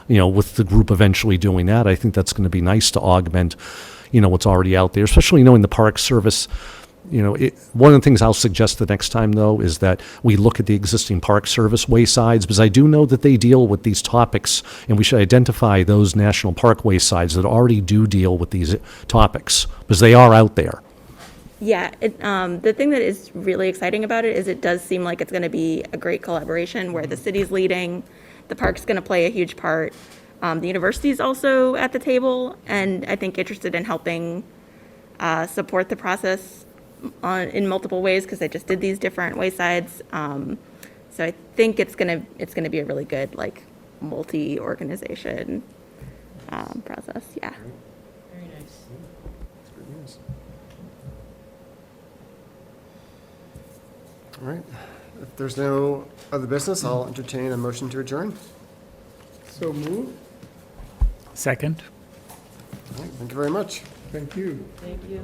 with the group eventually doing that. I think that's going to be nice to augment what's already out there, especially knowing the Park Service. One of the things I'll suggest the next time, though, is that we look at the existing Park Service waysides, because I do know that they deal with these topics, and we should identify those national park waysides that already do deal with these topics, because they are out there. Yeah, the thing that is really exciting about it is it does seem like it's going to be a great collaboration where the city's leading, the park's going to play a huge part. The university's also at the table, and I think interested in helping support the process in multiple ways, because they just did these different waysides. So I think it's gonna be a really good multi-organization process. Yeah. Very nice. That's good news. All right. If there's no other business, I'll entertain a motion to adjourn. So move. Second. All right, thank you very much. Thank you. Thank you.